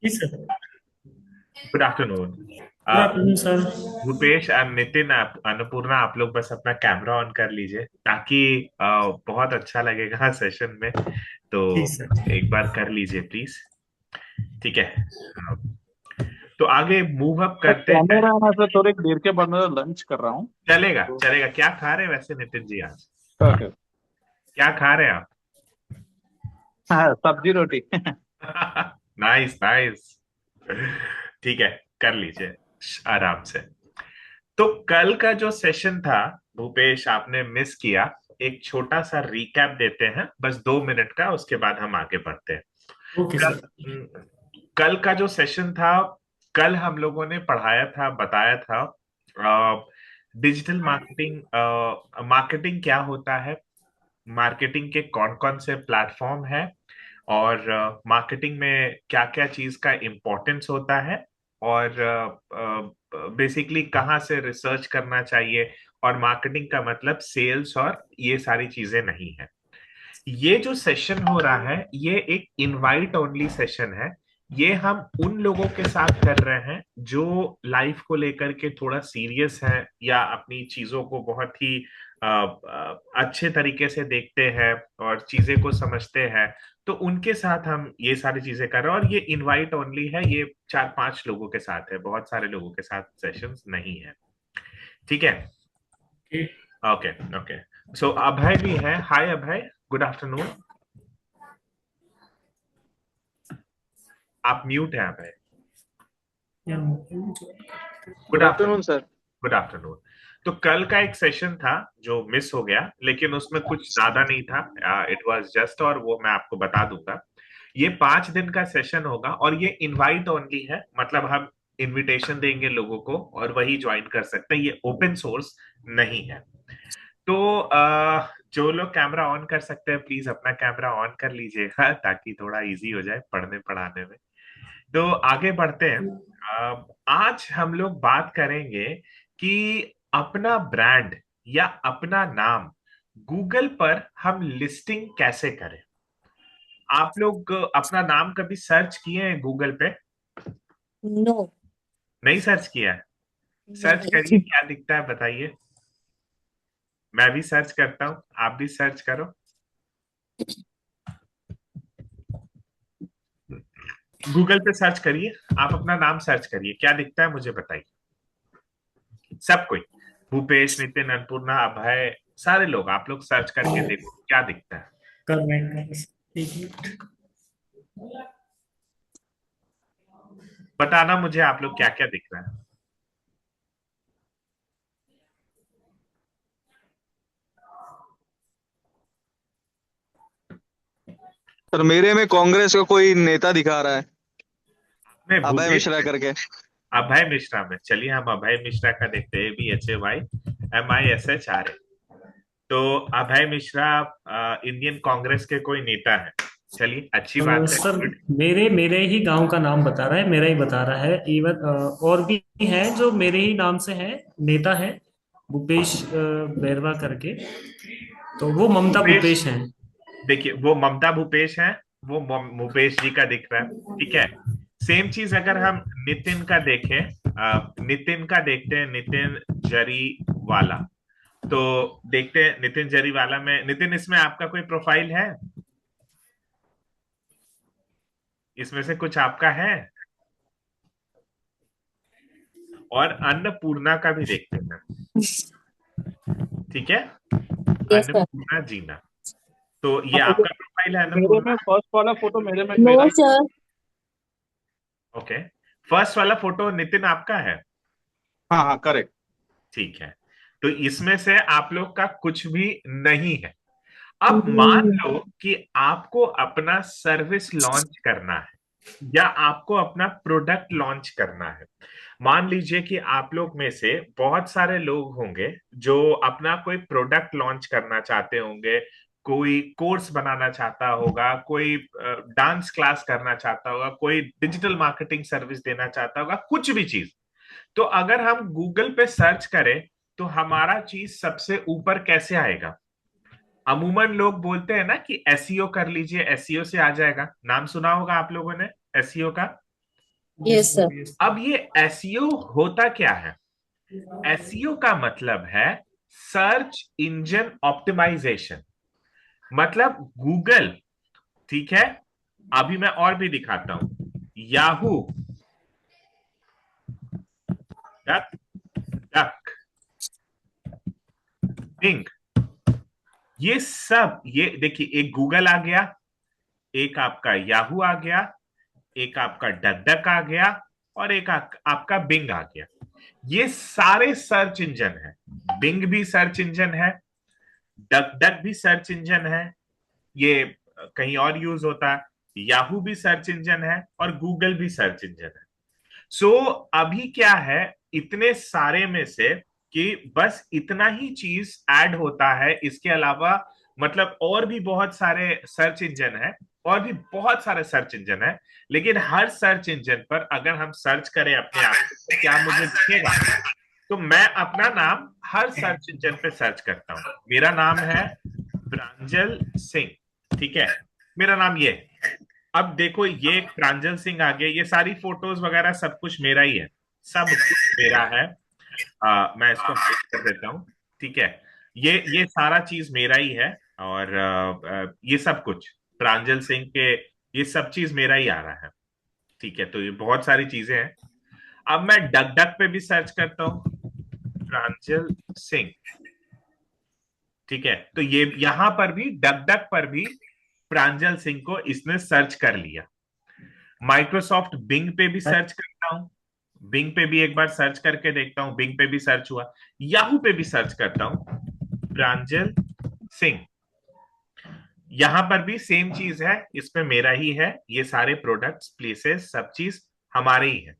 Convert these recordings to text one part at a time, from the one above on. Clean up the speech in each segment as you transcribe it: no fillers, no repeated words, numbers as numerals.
Ji sir. Good afternoon. Good afternoon sir. Bhupesh and Nitin, Annapurna, आप लोग बस अपना कैमरा ऑन कर लीजिए ताकि बहुत अच्छा लगेगा सेशन में। तो जी सर। एक बार कर लीजिए प्लीज। ठीक है। अ, तो आगे मूव अप सर करते हैं। कैमरा मैन, सर थोड़ी देर के बाद मैं लंच कर रहा हूँ। चलेगा तो चलेगा। क्या खा रहे हैं वैसे नितिन जी आज? ओके। क्या खा रहे हैं हाँ, सब्जी रोटी। आप? Nice nice. ठीक है, कर लीजिए आराम से। तो कल का जो सेशन था, भूपेश, आपने मिस किया। एक छोटा सा रिकैप देते हैं, बस 2 मिनट का, उसके बाद हम आगे बढ़ते हैं। Okay sir. कल कल का जो सेशन था, कल हम लोगों ने पढ़ाया था, बताया था डिजिटल मार्केटिंग। मार्केटिंग क्या होता है, मार्केटिंग के कौन कौन से प्लेटफॉर्म है, और मार्केटिंग में क्या क्या चीज का इम्पोर्टेंस होता है, और बेसिकली कहाँ से रिसर्च करना चाहिए, और मार्केटिंग का मतलब सेल्स और ये सारी चीजें नहीं है। ये जो सेशन हो रहा है ये एक इनवाइट ओनली सेशन है। ये हम उन लोगों के साथ कर रहे हैं जो लाइफ को लेकर के थोड़ा सीरियस हैं, या अपनी चीजों को बहुत ही अच्छे तरीके से देखते हैं और चीजें को समझते हैं। तो उनके साथ हम ये सारी चीजें कर रहे हैं, और ये इनवाइट ओनली है। ये 4-5 लोगों के साथ है, बहुत सारे लोगों के साथ सेशंस नहीं है। ठीक है। Okay. Okay okay. So Abhay भी है। Hi Abhay, good afternoon. आप म्यूट हैं अभय। यार good good afternoon afternoon. Sir. Good afternoon. तो कल का एक सेशन था जो मिस हो गया, लेकिन उसमें कुछ ज्यादा नहीं था। इट वाज जस्ट, और वो मैं आपको बता दूंगा। ये 5 दिन का सेशन होगा, और ये इनवाइट ओनली है, मतलब हम इनविटेशन देंगे लोगों को और वही ज्वाइन कर सकते हैं। ये ओपन सोर्स नहीं है। तो जो लोग कैमरा ऑन कर सकते हैं प्लीज अपना कैमरा ऑन कर लीजिएगा ताकि थोड़ा इजी हो जाए पढ़ने पढ़ाने में। तो आगे बढ़ते हैं। आज हम लोग बात करेंगे कि अपना ब्रांड या अपना नाम गूगल पर हम लिस्टिंग कैसे करें। आप लोग अपना नाम कभी सर्च किए हैं गूगल पे? नो। नहीं सर्च किया है? सर्च करिए, नहीं। क्या दिखता है बताइए। मैं भी सर्च करता हूँ, आप भी सर्च करो। गूगल पे सर्च करिए, आप अपना नाम सर्च करिए, क्या दिखता है मुझे बताइए। सब कोई, भूपेश, नितिन, अन्नपूर्णा, अभय, सारे लोग, आप लोग सर्च करके देखो क्या दिखता है। कर रहे हैं एक मिनट। बताना मुझे आप लोग क्या क्या दिख रहा है। सर मेरे में कांग्रेस का कोई नेता दिखा रहा है, मैं अभय भूपेश मिश्रा में, करके। अभय मिश्रा में, चलिए हम अभय मिश्रा का देखते हैं। ABHAYMISH। तो अभय मिश्रा इंडियन कांग्रेस के कोई नेता है। चलिए अच्छी बात है, सर, गुड। मेरे मेरे ही गांव का नाम बता रहा है, मेरा ही बता रहा है। इवन और भी हैं जो मेरे ही नाम से हैं, नेता है, भूपेश बैरवा करके। तो वो ममता भूपेश, भूपेश हैं। देखिए वो ममता भूपेश हैं, वो भूपेश जी का दिख रहा है। ठीक है। सेम चीज अगर हम नितिन का देखें, नितिन का देखते हैं, नितिन जरीवाला। तो देखते हैं नितिन जरीवाला में, नितिन इसमें आपका कोई प्रोफाइल है? इसमें से कुछ आपका है? और अन्नपूर्णा का भी देखते हैं। ठीक है। Yes sir. अन्नपूर्णा जीना, तो ये हाँ, तो आपका प्रोफाइल है मेरे में अन्नपूर्णा? फर्स्ट वाला फोटो मेरे में नो मेरा ही है। सर। ओके। फर्स्ट वाला फोटो नितिन आपका है? हाँ हाँ, करेक्ट। ठीक है। तो इसमें से आप लोग का कुछ भी नहीं है। अब मान लो कि आपको अपना सर्विस लॉन्च करना है, या आपको अपना प्रोडक्ट लॉन्च करना है। मान लीजिए कि आप लोग में से बहुत सारे लोग होंगे जो अपना कोई प्रोडक्ट लॉन्च करना चाहते होंगे, कोई कोर्स बनाना चाहता होगा, कोई डांस क्लास करना चाहता होगा, कोई डिजिटल मार्केटिंग सर्विस देना चाहता होगा, कुछ भी चीज। तो अगर हम गूगल पे सर्च करें तो हमारा चीज सबसे ऊपर कैसे आएगा? अमूमन लोग बोलते हैं ना कि एसईओ कर लीजिए, एसईओ से आ जाएगा। नाम सुना होगा आप लोगों ने एसईओ का। Yes, sir. अब ये एसईओ होता क्या है? एसईओ का मतलब है सर्च इंजन ऑप्टिमाइजेशन। मतलब गूगल, ठीक है, अभी मैं और भी दिखाता हूं। याहू, डक डक, बिंग, ये सब, ये देखिए, एक गूगल आ गया, एक आपका याहू आ गया, एक आपका डक डक आ गया, और एक आपका बिंग आ गया। ये सारे सर्च इंजन है। बिंग भी सर्च इंजन है, डक डक भी सर्च इंजन है, ये कहीं और यूज होता है। याहू भी सर्च इंजन है और गूगल भी सर्च इंजन है। सो अभी क्या है, इतने सारे में से कि बस इतना ही चीज ऐड होता है, इसके अलावा मतलब और भी बहुत सारे सर्च इंजन है, और भी बहुत सारे सर्च इंजन है। लेकिन हर सर्च इंजन पर अगर हम सर्च करें अपने आप को, तो क्या मुझे दिखेगा? तो मैं अपना नाम हर सर्च इंजन पे सर्च करता हूँ। मेरा नाम है प्रांजल सिंह, ठीक है, मेरा नाम ये है। अब देखो, ये एक प्रांजल सिंह आ गया, ये सारी फोटोज वगैरह सब कुछ मेरा ही है, सब कुछ मेरा है। मैं इसको हाइड कर देता हूँ, ठीक है। ये सारा चीज मेरा ही है, और ये सब कुछ प्रांजल सिंह के, ये सब चीज मेरा ही आ रहा है, ठीक है। तो ये बहुत सारी चीजें हैं। अब मैं डक डक पे भी सर्च करता हूँ, प्रांजल सिंह, ठीक है। तो ये यहां पर भी, डक डक पर भी प्रांजल सिंह को इसने सर्च कर लिया। माइक्रोसॉफ्ट बिंग पे भी सर्च करता हूं, बिंग पे भी एक बार सर्च करके देखता हूं, बिंग पे भी सर्च हुआ। याहू पे भी सर्च करता हूं, प्रांजल सिंह, यहां पर भी सेम चीज है, इसमें मेरा ही है, ये सारे प्रोडक्ट्स, प्लेसेस, सब चीज हमारे ही है।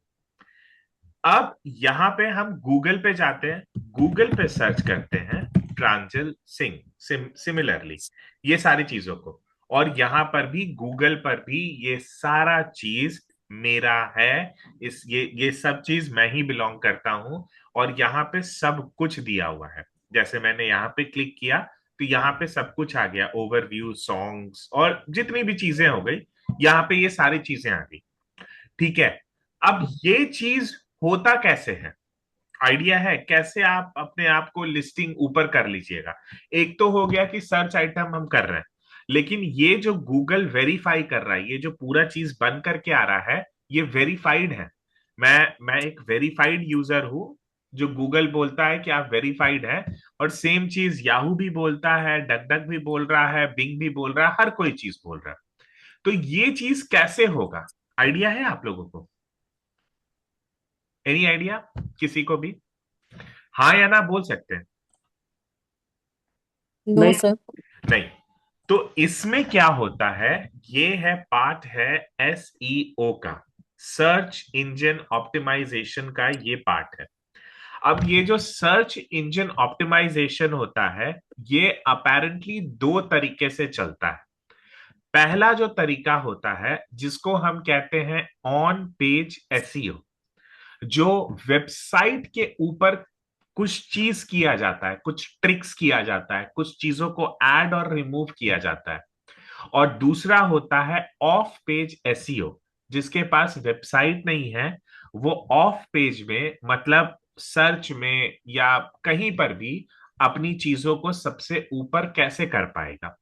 अब यहां पे हम गूगल पे जाते हैं, गूगल पे सर्च करते हैं प्रांजल सिंह, सिमिलरली ये सारी चीजों को, और यहां पर भी गूगल पर भी ये सारा चीज मेरा है। ये सब चीज मैं ही बिलोंग करता हूं, और यहाँ पे सब कुछ दिया हुआ है। जैसे मैंने यहाँ पे क्लिक किया, तो यहाँ पे सब कुछ आ गया, ओवरव्यू, सॉन्ग्स, और जितनी भी चीजें हो गई, यहाँ पे ये सारी चीजें आ गई, ठीक है। अब ये चीज होता कैसे है? आइडिया है कैसे आप अपने आप को लिस्टिंग ऊपर कर लीजिएगा? एक तो हो गया कि सर्च आइटम हम कर रहे हैं, लेकिन ये जो गूगल वेरीफाई कर रहा है, ये जो पूरा चीज बन करके आ रहा है, ये वेरीफाइड है। मैं एक वेरीफाइड यूजर हूं, जो गूगल बोलता है कि आप वेरीफाइड है, और सेम चीज याहू भी बोलता है, डक डक भी बोल रहा है, बिंग भी बोल रहा है, हर कोई चीज बोल रहा है। तो ये चीज कैसे होगा? आइडिया है आप लोगों को? एनी आइडिया किसी को भी? हाँ या ना बोल सकते हैं? No, नहीं। sir. नहीं। तो इसमें क्या होता है, ये है पार्ट है एसईओ का, सर्च इंजन ऑप्टिमाइजेशन का, ये पार्ट है। अब ये जो सर्च इंजन ऑप्टिमाइजेशन होता है, ये अपेरेंटली दो तरीके से चलता है। पहला जो तरीका होता है, जिसको हम कहते हैं ऑन पेज एसईओ, जो वेबसाइट के ऊपर कुछ चीज किया जाता है, कुछ ट्रिक्स किया जाता है, कुछ चीजों को ऐड और रिमूव किया जाता है। और दूसरा होता है ऑफ पेज एसईओ, जिसके पास वेबसाइट नहीं है, वो ऑफ पेज में, मतलब सर्च में या कहीं पर भी अपनी चीजों को सबसे ऊपर कैसे कर पाएगा।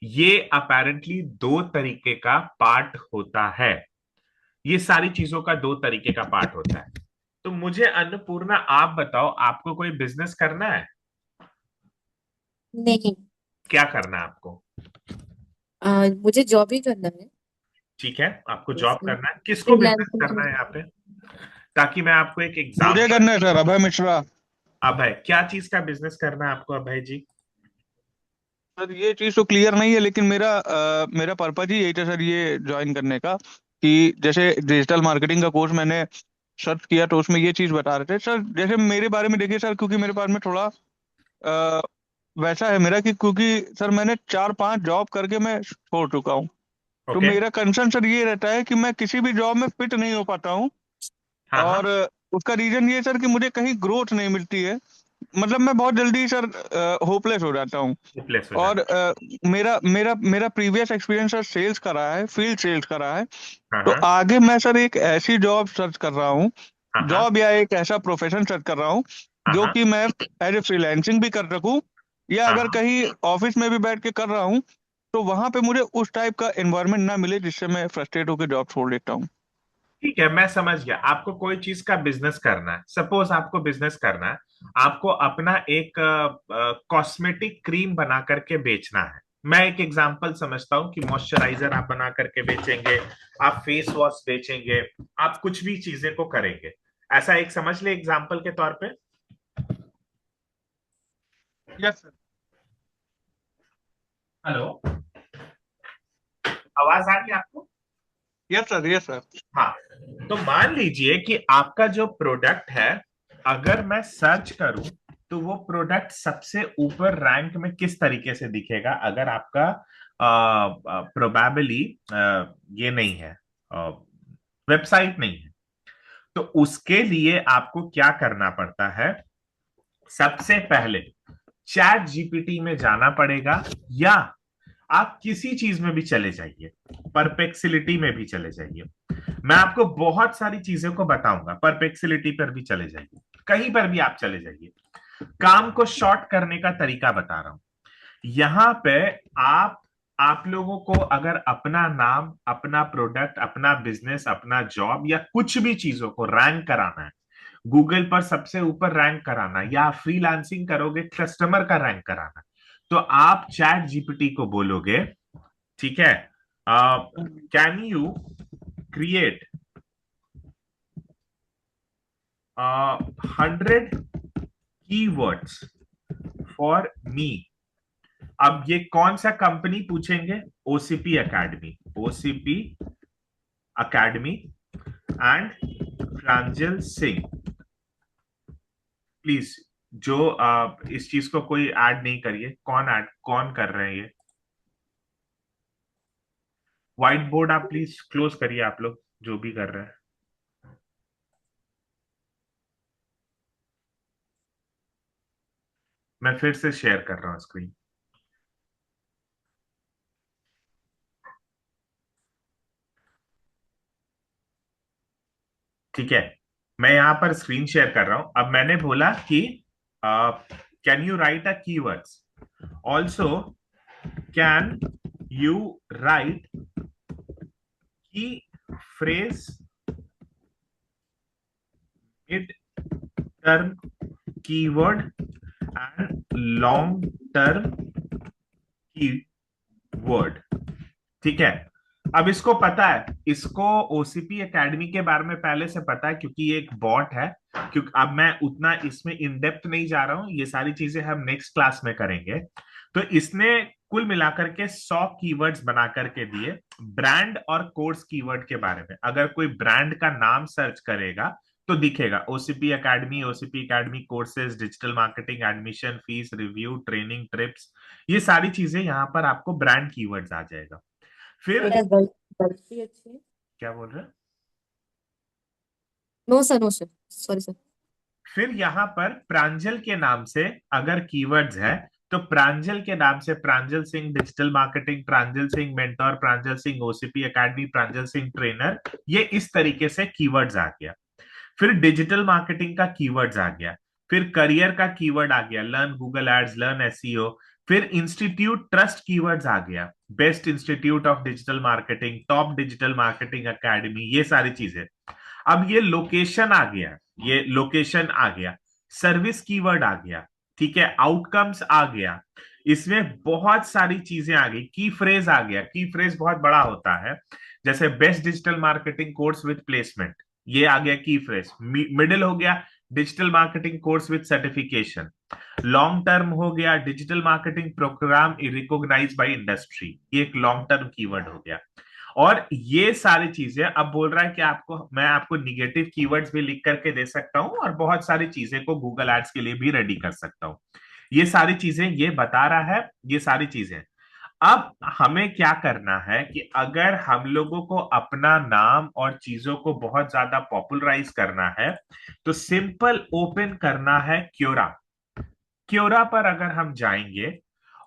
ये अपेरेंटली दो तरीके का पार्ट होता है, ये सारी चीजों का दो तरीके का पार्ट होता है। तो मुझे अन्नपूर्णा आप बताओ, आपको कोई बिजनेस करना है? नहीं. क्या करना है आपको? मुझे जॉब ही करना है. ठीक है, आपको जॉब जैसे करना है, किसको बिजनेस फ्रीलांसिंग. करना है यहाँ पे? ताकि मैं आपको एक मुझे एग्जाम्पल। करना है सर, अभय मिश्रा। अभय, क्या चीज का बिजनेस करना है आपको अभय जी? सर ये चीज तो क्लियर नहीं है, लेकिन मेरा पर्पज ही यही था सर, ये ज्वाइन करने का, कि जैसे डिजिटल मार्केटिंग का कोर्स मैंने सर्च किया तो उसमें ये चीज बता रहे थे सर। जैसे मेरे बारे में देखिए सर, क्योंकि मेरे पास में थोड़ा अ, वैसा है मेरा, कि क्योंकि सर मैंने 4-5 जॉब करके मैं छोड़ चुका हूँ। तो ओके। मेरा कंसर्न सर ये रहता है कि मैं किसी भी जॉब में फिट नहीं हो पाता हूँ। हाँ हाँ। और उसका रीजन ये सर कि मुझे कहीं ग्रोथ नहीं मिलती है। मतलब मैं बहुत जल्दी सर होपलेस हो जाता हूँ। रिप्लेस हो और जाता मेरा मेरा मेरा प्रीवियस एक्सपीरियंस सर सेल्स का रहा है, फील्ड सेल्स का रहा है। है। तो हाँ आगे मैं सर एक ऐसी जॉब सर्च कर रहा हूँ, हाँ हाँ जॉब या एक ऐसा प्रोफेशन सर्च कर रहा हूँ हाँ जो हाँ कि मैं एज ए फ्रीलैंसिंग भी कर सकूँ, या हाँ अगर हाँ। कहीं ऑफिस में भी बैठ के कर रहा हूँ तो वहां पे मुझे उस टाइप का एनवायरनमेंट ना मिले जिससे मैं फ्रस्ट्रेट होकर जॉब छोड़ देता हूँ। ठीक है, मैं समझ गया। आपको कोई चीज का बिजनेस करना है, सपोज आपको बिजनेस करना है, आपको अपना एक कॉस्मेटिक क्रीम बना करके बेचना है। मैं एक एग्जांपल समझता हूँ कि मॉइस्चराइजर आप बना करके बेचेंगे, आप फेस वॉश बेचेंगे, आप कुछ भी चीजें को करेंगे। ऐसा एक समझ ले एग्जांपल के तौर पे। Yes sir. हेलो, आवाज आ रही है आपको? Yes sir, yes sir. हाँ। तो मान लीजिए कि आपका जो प्रोडक्ट है, अगर मैं सर्च करूं तो वो प्रोडक्ट सबसे ऊपर रैंक में किस तरीके से दिखेगा, अगर आपका प्रोबेबली ये नहीं है, वेबसाइट नहीं है। तो उसके लिए आपको क्या करना पड़ता है? सबसे पहले चैट जीपीटी में जाना पड़ेगा, या आप किसी चीज में भी चले जाइए, परप्लेक्सिलिटी में भी चले जाइए। मैं आपको बहुत सारी चीजों को बताऊंगा, परप्लेक्सिलिटी पर भी चले जाइए, कहीं पर भी आप चले जाइए। काम को शॉर्ट करने का तरीका बता रहा हूं। यहां पे आप लोगों को अगर अपना नाम, अपना प्रोडक्ट, अपना बिजनेस, अपना जॉब या कुछ भी चीजों को रैंक कराना है, गूगल पर सबसे ऊपर रैंक कराना, या फ्रीलांसिंग करोगे कस्टमर का रैंक कराना, तो आप चैट जीपीटी को बोलोगे, ठीक है, can you create 100 keywords for me. अब ये कौन सा कंपनी पूछेंगे? OCP academy, OCP academy and Pranjal Singh. Please, जो इस चीज को कोई ऐड नहीं करिए। कौन कर रहे हैं ये? व्हाइट बोर्ड आप प्लीज क्लोज करिए, आप लोग जो भी कर रहे हैं। मैं फिर से शेयर कर रहा हूँ स्क्रीन। ठीक है, मैं यहां पर स्क्रीन शेयर कर रहा हूं। अब मैंने बोला कि can you write a keywords, also can you write key phrase mid term keyword and long term keyword. ठीक है। अब इसको पता है, इसको ओसीपी एकेडमी के बारे में पहले से पता है, क्योंकि ये एक बॉट है। क्योंकि अब मैं उतना इसमें इन डेप्थ नहीं जा रहा हूं, ये सारी चीजें हम नेक्स्ट क्लास में करेंगे। तो इसने कुल मिलाकर के 100 कीवर्ड्स बना करके दिए, ब्रांड और कोर्स कीवर्ड के बारे में। अगर कोई ब्रांड का नाम सर्च करेगा तो दिखेगा OCP academy, OCP academy courses, digital marketing, admission, fees, review, training, trips, ये सारी चीजें यहाँ पर आपको ब्रांड कीवर्ड्स आ जाएगा। फिर बेटा गलती अच्छी है। क्या बोल रहे हैं? No sir, no sir, sorry sir. फिर यहाँ पर प्रांजल के नाम से अगर कीवर्ड्स है, तो प्रांजल के नाम से Pranjal Singh digital marketing, Pranjal Singh mentor, Pranjal Singh OCP academy, Pranjal Singh trainer, ये इस तरीके से कीवर्ड्स आ गया। फिर डिजिटल मार्केटिंग का कीवर्ड्स आ गया। फिर करियर का कीवर्ड आ गया, learn Google ads, learn SEO. फिर इंस्टीट्यूट ट्रस्ट कीवर्ड्स आ गया, best institute of digital marketing, top digital marketing academy, ये सारी चीजें। अब ये लोकेशन आ गया, ये लोकेशन आ गया। सर्विस कीवर्ड आ गया, ठीक है, आउटकम्स आ गया। इसमें बहुत सारी चीजें आ गई। की फ्रेज आ गया, की फ्रेज बहुत बड़ा होता है, जैसे best digital marketing course with placement, ये आ गया की फ्रेज। मिडिल हो गया digital marketing course with certification. Long term हो गया digital marketing programme recognise by industry, ये एक लॉन्ग टर्म कीवर्ड हो गया। और ये सारी चीजें अब बोल रहा है कि आपको, मैं आपको निगेटिव कीवर्ड्स भी लिख करके दे सकता हूं, और बहुत सारी चीजें को गूगल एड्स के लिए भी रेडी कर सकता हूं। ये सारी चीजें ये बता रहा है, ये सारी चीजें। अब हमें क्या करना है कि अगर हम लोगों को अपना नाम और चीजों को बहुत ज्यादा पॉपुलराइज करना है, तो सिंपल ओपन करना है क्योरा। क्योरा पर अगर हम जाएंगे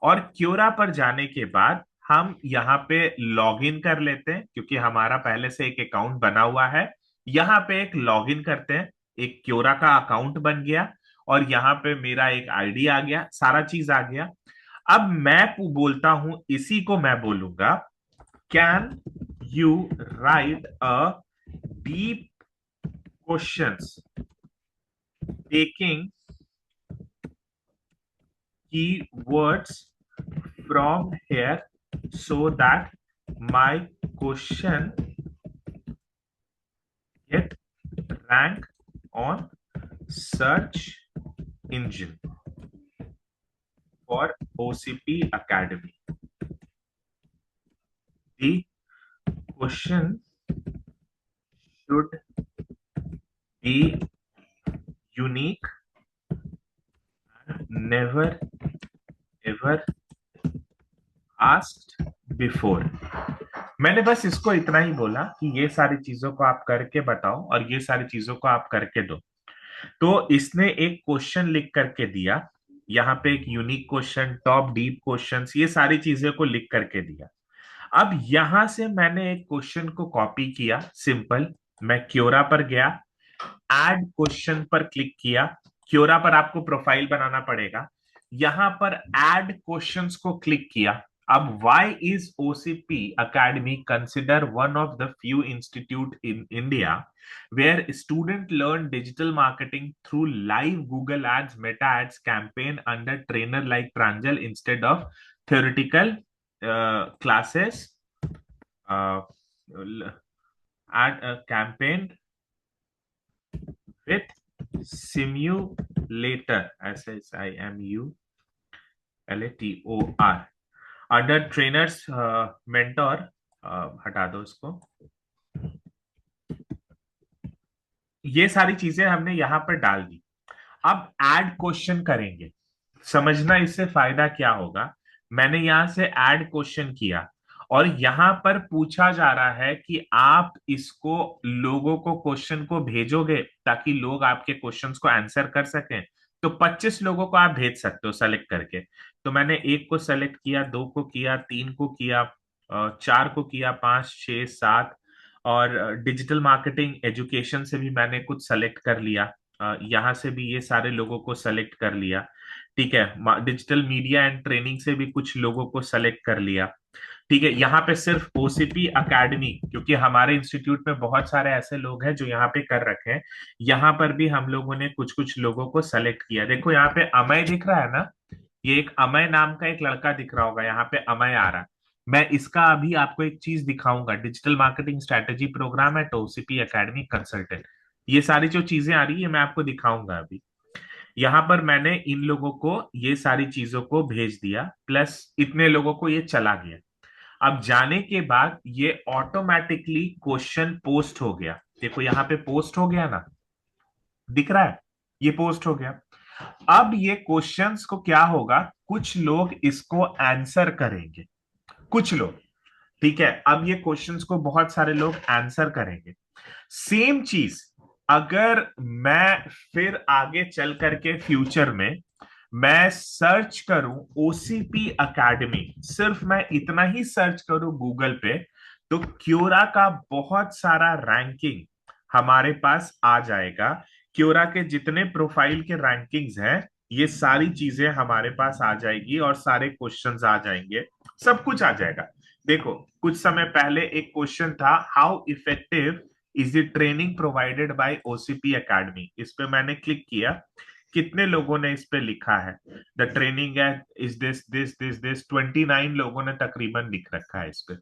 और क्योरा पर जाने के बाद हम यहाँ पे लॉग इन कर लेते हैं, क्योंकि हमारा पहले से एक अकाउंट बना हुआ है। यहाँ पे एक लॉग इन करते हैं, एक क्योरा का अकाउंट बन गया, और यहाँ पे मेरा एक आईडी आ गया, सारा चीज आ गया। अब मैं बोलता हूं, इसी को मैं बोलूंगा, can you write a deep questions taking keywords from here so that my question get rank on search engine for OCP Academy. The question should be unique and never ever asked before. मैंने बस इसको इतना ही बोला कि ये सारी चीजों को आप करके बताओ और ये सारी चीजों को आप करके दो। तो इसने एक क्वेश्चन लिख करके दिया, यहाँ पे एक unique question, top deep questions, ये सारी चीजें को लिख करके दिया। अब यहां से मैंने एक क्वेश्चन को कॉपी किया, सिंपल। मैं क्योरा पर गया, ऐड क्वेश्चन पर क्लिक किया। क्योरा पर आपको प्रोफाइल बनाना पड़ेगा, यहां पर ऐड क्वेश्चंस को क्लिक किया। अब why is OCP Academy considered one of the few institute in India where students learn digital marketing through live Google Ads, Meta Ads campaign under trainer like Pranjal instead of theoretical classes, uh, ad campaign with simulator, SSIMULATOR under trainers mentor, हटा दो इसको। ये सारी चीजें हमने यहां पर डाल दी। अब ऐड क्वेश्चन करेंगे, समझना इससे फायदा क्या होगा। मैंने यहां से ऐड क्वेश्चन किया और यहां पर पूछा जा रहा है कि आप इसको लोगों को क्वेश्चन को भेजोगे ताकि लोग आपके क्वेश्चंस को आंसर कर सकें। तो 25 लोगों को आप भेज सकते हो सेलेक्ट करके। तो मैंने एक को सेलेक्ट किया, दो को किया, तीन को किया, चार को किया, पांच, छह, सात, और डिजिटल मार्केटिंग एजुकेशन से भी मैंने कुछ सेलेक्ट कर लिया। यहाँ से भी ये सारे लोगों को सेलेक्ट कर लिया। ठीक है, डिजिटल मीडिया एंड ट्रेनिंग से भी कुछ लोगों को सेलेक्ट कर लिया। ठीक है, यहाँ पे सिर्फ ओसीपी अकेडमी, क्योंकि हमारे इंस्टीट्यूट में बहुत सारे ऐसे लोग हैं जो यहाँ पे कर रखे हैं, यहाँ पर भी हम लोगों ने कुछ कुछ लोगों को सेलेक्ट किया। देखो यहाँ पे अमय दिख रहा है ना, ये एक अमय नाम का एक लड़का दिख रहा होगा, यहाँ पे अमय आ रहा है। मैं इसका अभी आपको एक चीज दिखाऊंगा, digital marketing strategy program at OCP academy consultant. ये सारी जो चीजें आ रही है मैं आपको दिखाऊंगा अभी। यहाँ पर मैंने इन लोगों को ये सारी चीजों को भेज दिया, प्लस इतने लोगों को ये चला गया। अब जाने के बाद ये ऑटोमेटिकली क्वेश्चन पोस्ट हो गया। देखो यहाँ पे पोस्ट हो गया ना, दिख रहा है, ये पोस्ट हो गया। अब ये क्वेश्चंस को क्या होगा, कुछ लोग इसको आंसर करेंगे, कुछ लोग। ठीक है, अब ये क्वेश्चंस को बहुत सारे लोग आंसर करेंगे। सेम चीज अगर मैं फिर आगे चल करके फ्यूचर में मैं सर्च करूं ओसीपी अकेडमी, सिर्फ मैं इतना ही सर्च करूं गूगल पे, तो क्योरा का बहुत सारा रैंकिंग हमारे पास आ जाएगा। क्योरा के जितने प्रोफाइल के रैंकिंग्स हैं, ये सारी चीजें हमारे पास आ जाएगी और सारे क्वेश्चंस आ जाएंगे, सब कुछ आ जाएगा। देखो कुछ समय पहले एक क्वेश्चन था, how effective is the training provided by OCP academy. इस पे मैंने क्लिक किया, कितने लोगों ने इस पे लिखा है, the training is this this this this, 29 लोगों ने तकरीबन लिख रखा है इस पे।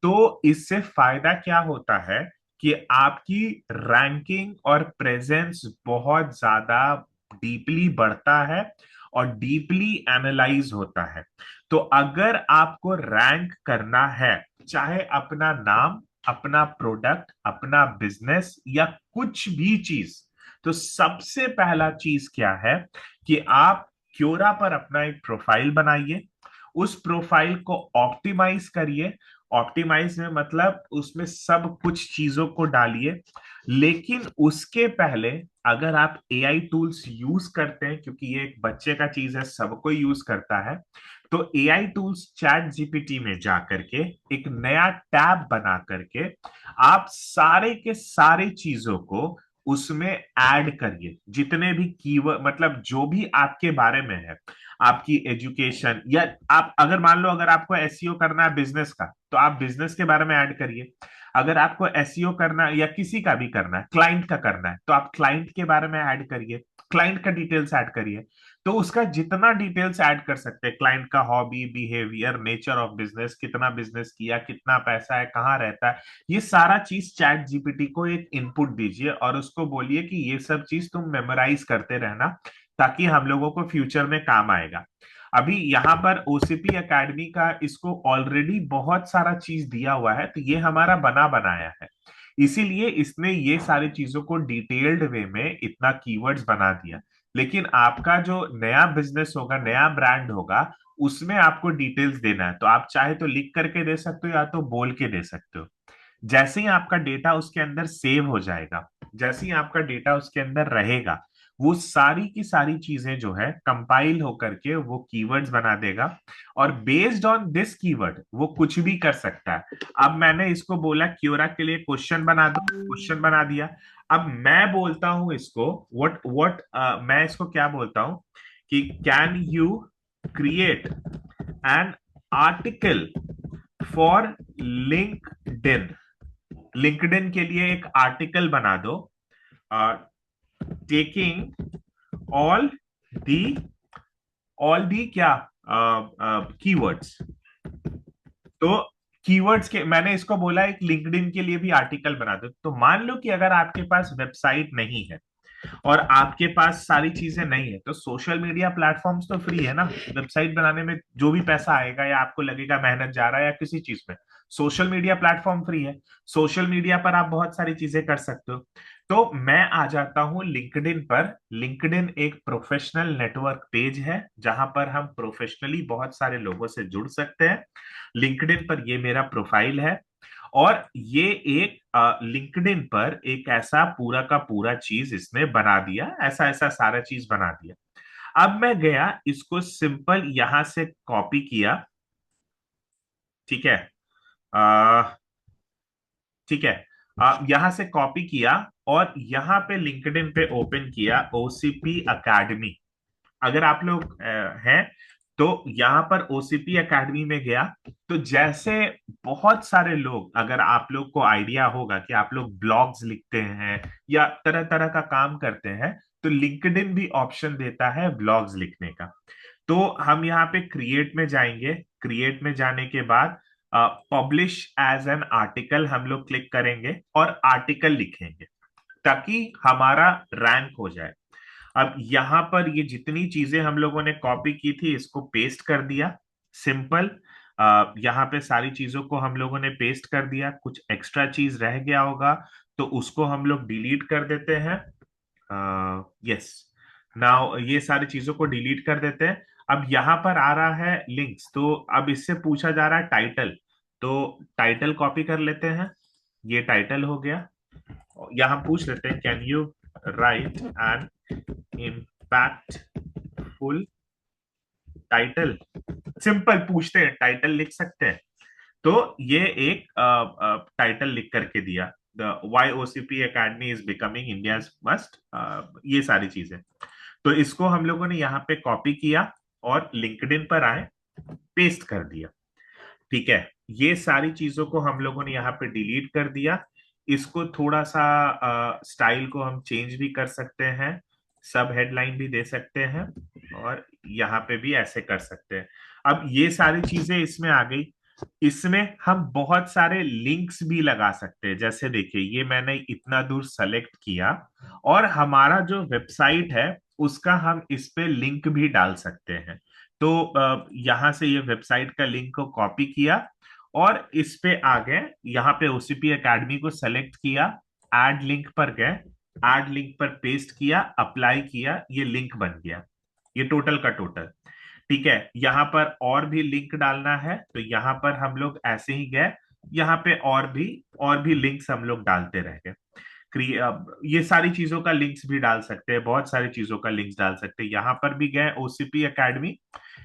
तो इससे फायदा क्या होता है कि आपकी रैंकिंग और प्रेजेंस बहुत ज्यादा डीपली बढ़ता है और डीपली एनालाइज होता है। तो अगर आपको रैंक करना है, चाहे अपना नाम, अपना प्रोडक्ट, अपना बिजनेस या कुछ भी चीज, तो सबसे पहला चीज क्या है कि आप क्योरा पर अपना एक प्रोफाइल बनाइए, उस प्रोफाइल को ऑप्टिमाइज करिए। ऑप्टिमाइज में मतलब उसमें सब कुछ चीजों को डालिए, लेकिन उसके पहले अगर आप एआई टूल्स यूज करते हैं, क्योंकि ये एक बच्चे का चीज है, सबको यूज करता है, तो एआई टूल्स चैट जीपीटी में जा करके एक नया टैब बना करके आप सारे के सारे चीजों को उसमें ऐड करिए। जितने भी कीवर्ड, मतलब जो भी आपके बारे में है, आपकी एजुकेशन, या आप अगर मान लो अगर आपको एसईओ करना है बिजनेस का, तो आप बिजनेस के बारे में ऐड करिए। अगर आपको एसईओ करना है या किसी का भी करना है, क्लाइंट का करना है, तो आप क्लाइंट के बारे में ऐड करिए, क्लाइंट का डिटेल्स ऐड करिए। तो उसका जितना डिटेल्स ऐड कर सकते हैं, क्लाइंट का hobby, behaviour, nature of business, कितना बिजनेस किया, कितना पैसा है, कहाँ रहता है, ये सारा चीज चैट जीपीटी को एक इनपुट दीजिए और उसको बोलिए कि ये सब चीज तुम मेमोराइज करते रहना, ताकि हम लोगों को फ्यूचर में काम आएगा। अभी यहाँ पर ओसीपी एकेडमी का इसको ऑलरेडी बहुत सारा चीज दिया हुआ है, तो ये हमारा बना बनाया है, इसीलिए इसने ये सारी चीजों को डिटेल्ड वे में इतना कीवर्ड्स बना दिया। लेकिन आपका जो नया बिजनेस होगा, नया ब्रांड होगा, उसमें आपको डिटेल्स देना है, तो आप चाहे तो लिख करके दे सकते हो या तो बोल के दे सकते हो। जैसे ही आपका डेटा उसके अंदर सेव हो जाएगा, जैसे ही आपका डेटा उसके अंदर रहेगा, वो सारी की सारी चीजें जो है कंपाइल होकर के वो कीवर्ड्स बना देगा, और बेस्ड ऑन दिस कीवर्ड वो कुछ भी कर सकता है। अब मैंने इसको बोला क्योरा के लिए क्वेश्चन बना दो, क्वेश्चन बना दिया। अब मैं बोलता हूं इसको व्हाट व्हाट मैं इसको क्या बोलता हूं कि can you create an article for LinkedIn. LinkedIn के लिए एक आर्टिकल बना दो, taking all the all the क्या कीवर्ड्स। तो कीवर्ड्स के मैंने इसको बोला एक लिंक्डइन के लिए भी आर्टिकल बना दो। तो मान लो कि अगर आपके पास वेबसाइट नहीं है और आपके पास सारी चीजें नहीं है, तो सोशल मीडिया प्लेटफॉर्म्स तो फ्री है ना। वेबसाइट बनाने में जो भी पैसा आएगा या आपको लगेगा मेहनत जा रहा है या किसी चीज में, सोशल मीडिया प्लेटफॉर्म फ्री है। सोशल मीडिया पर आप बहुत सारी चीजें कर सकते हो। तो मैं आ जाता हूं लिंक्डइन पर। लिंक्डइन एक प्रोफेशनल नेटवर्क पेज है जहां पर हम प्रोफेशनली बहुत सारे लोगों से जुड़ सकते हैं। लिंक्डइन पर ये मेरा प्रोफाइल है, और ये एक लिंक्डइन पर एक ऐसा पूरा का पूरा चीज इसने बना दिया, ऐसा ऐसा सारा चीज बना दिया। अब मैं गया, इसको सिंपल यहां से कॉपी किया, ठीक है, ठीक है, यहां से कॉपी किया और यहां पे लिंक्डइन पे ओपन किया ओसीपी एकेडमी। अगर आप लोग हैं तो यहाँ पर ओसीपी एकेडमी में गया, तो जैसे बहुत सारे लोग, अगर आप लोग को आइडिया होगा कि आप लोग ब्लॉग्स लिखते हैं या तरह तरह का काम करते हैं, तो लिंक्डइन भी ऑप्शन देता है ब्लॉग्स लिखने का। तो हम यहाँ पे क्रिएट में जाएंगे, क्रिएट में जाने के बाद पब्लिश एज एन आर्टिकल हम लोग क्लिक करेंगे और आर्टिकल लिखेंगे ताकि हमारा रैंक हो जाए। अब यहां पर ये जितनी चीजें हम लोगों ने कॉपी की थी इसको पेस्ट कर दिया, सिंपल। यहाँ पे सारी चीजों को हम लोगों ने पेस्ट कर दिया। कुछ एक्स्ट्रा चीज रह गया होगा तो उसको हम लोग डिलीट कर देते हैं। यस, नाउ ये सारी चीजों को डिलीट कर देते हैं। अब यहाँ पर आ रहा है लिंक्स, तो अब इससे पूछा जा रहा है टाइटल, तो टाइटल कॉपी कर लेते हैं। ये टाइटल हो गया। यहाँ पूछ लेते हैं can you write an impactful title. Simple पूछते हैं, टाइटल लिख सकते हैं। तो ये एक टाइटल लिख करके दिया, the why OCP academy is becoming India's must, ये सारी चीजें। तो इसको हम लोगों ने यहाँ पे कॉपी किया और लिंक्डइन पर आए, पेस्ट कर दिया। ठीक है, ये सारी चीजों को हम लोगों ने यहाँ पे डिलीट कर दिया। इसको थोड़ा सा स्टाइल को हम चेंज भी कर सकते हैं, सब हेडलाइन भी दे सकते हैं, और यहाँ पे भी ऐसे कर सकते हैं। अब ये सारी चीजें इसमें आ गई। इसमें हम बहुत सारे लिंक्स भी लगा सकते हैं। जैसे देखिए, ये मैंने इतना दूर सेलेक्ट किया और हमारा जो वेबसाइट है उसका हम इस पे लिंक भी डाल सकते हैं। तो यहां से ये वेबसाइट का लिंक को कॉपी किया और इस पे आ गए, यहाँ पे ओसीपी एकेडमी को सेलेक्ट किया, ऐड लिंक पर गए, ऐड लिंक पर पेस्ट किया, अप्लाई किया, ये लिंक बन गया, ये टोटल का टोटल। ठीक है, यहाँ पर और भी लिंक डालना है तो यहाँ पर हम लोग ऐसे ही गए, यहाँ पे और भी लिंक्स हम लोग डालते रह गए। ये सारी चीजों का लिंक्स भी डाल सकते हैं, बहुत सारी चीजों का लिंक्स डाल सकते हैं। यहाँ पर भी गए ओसीपी एकेडमी,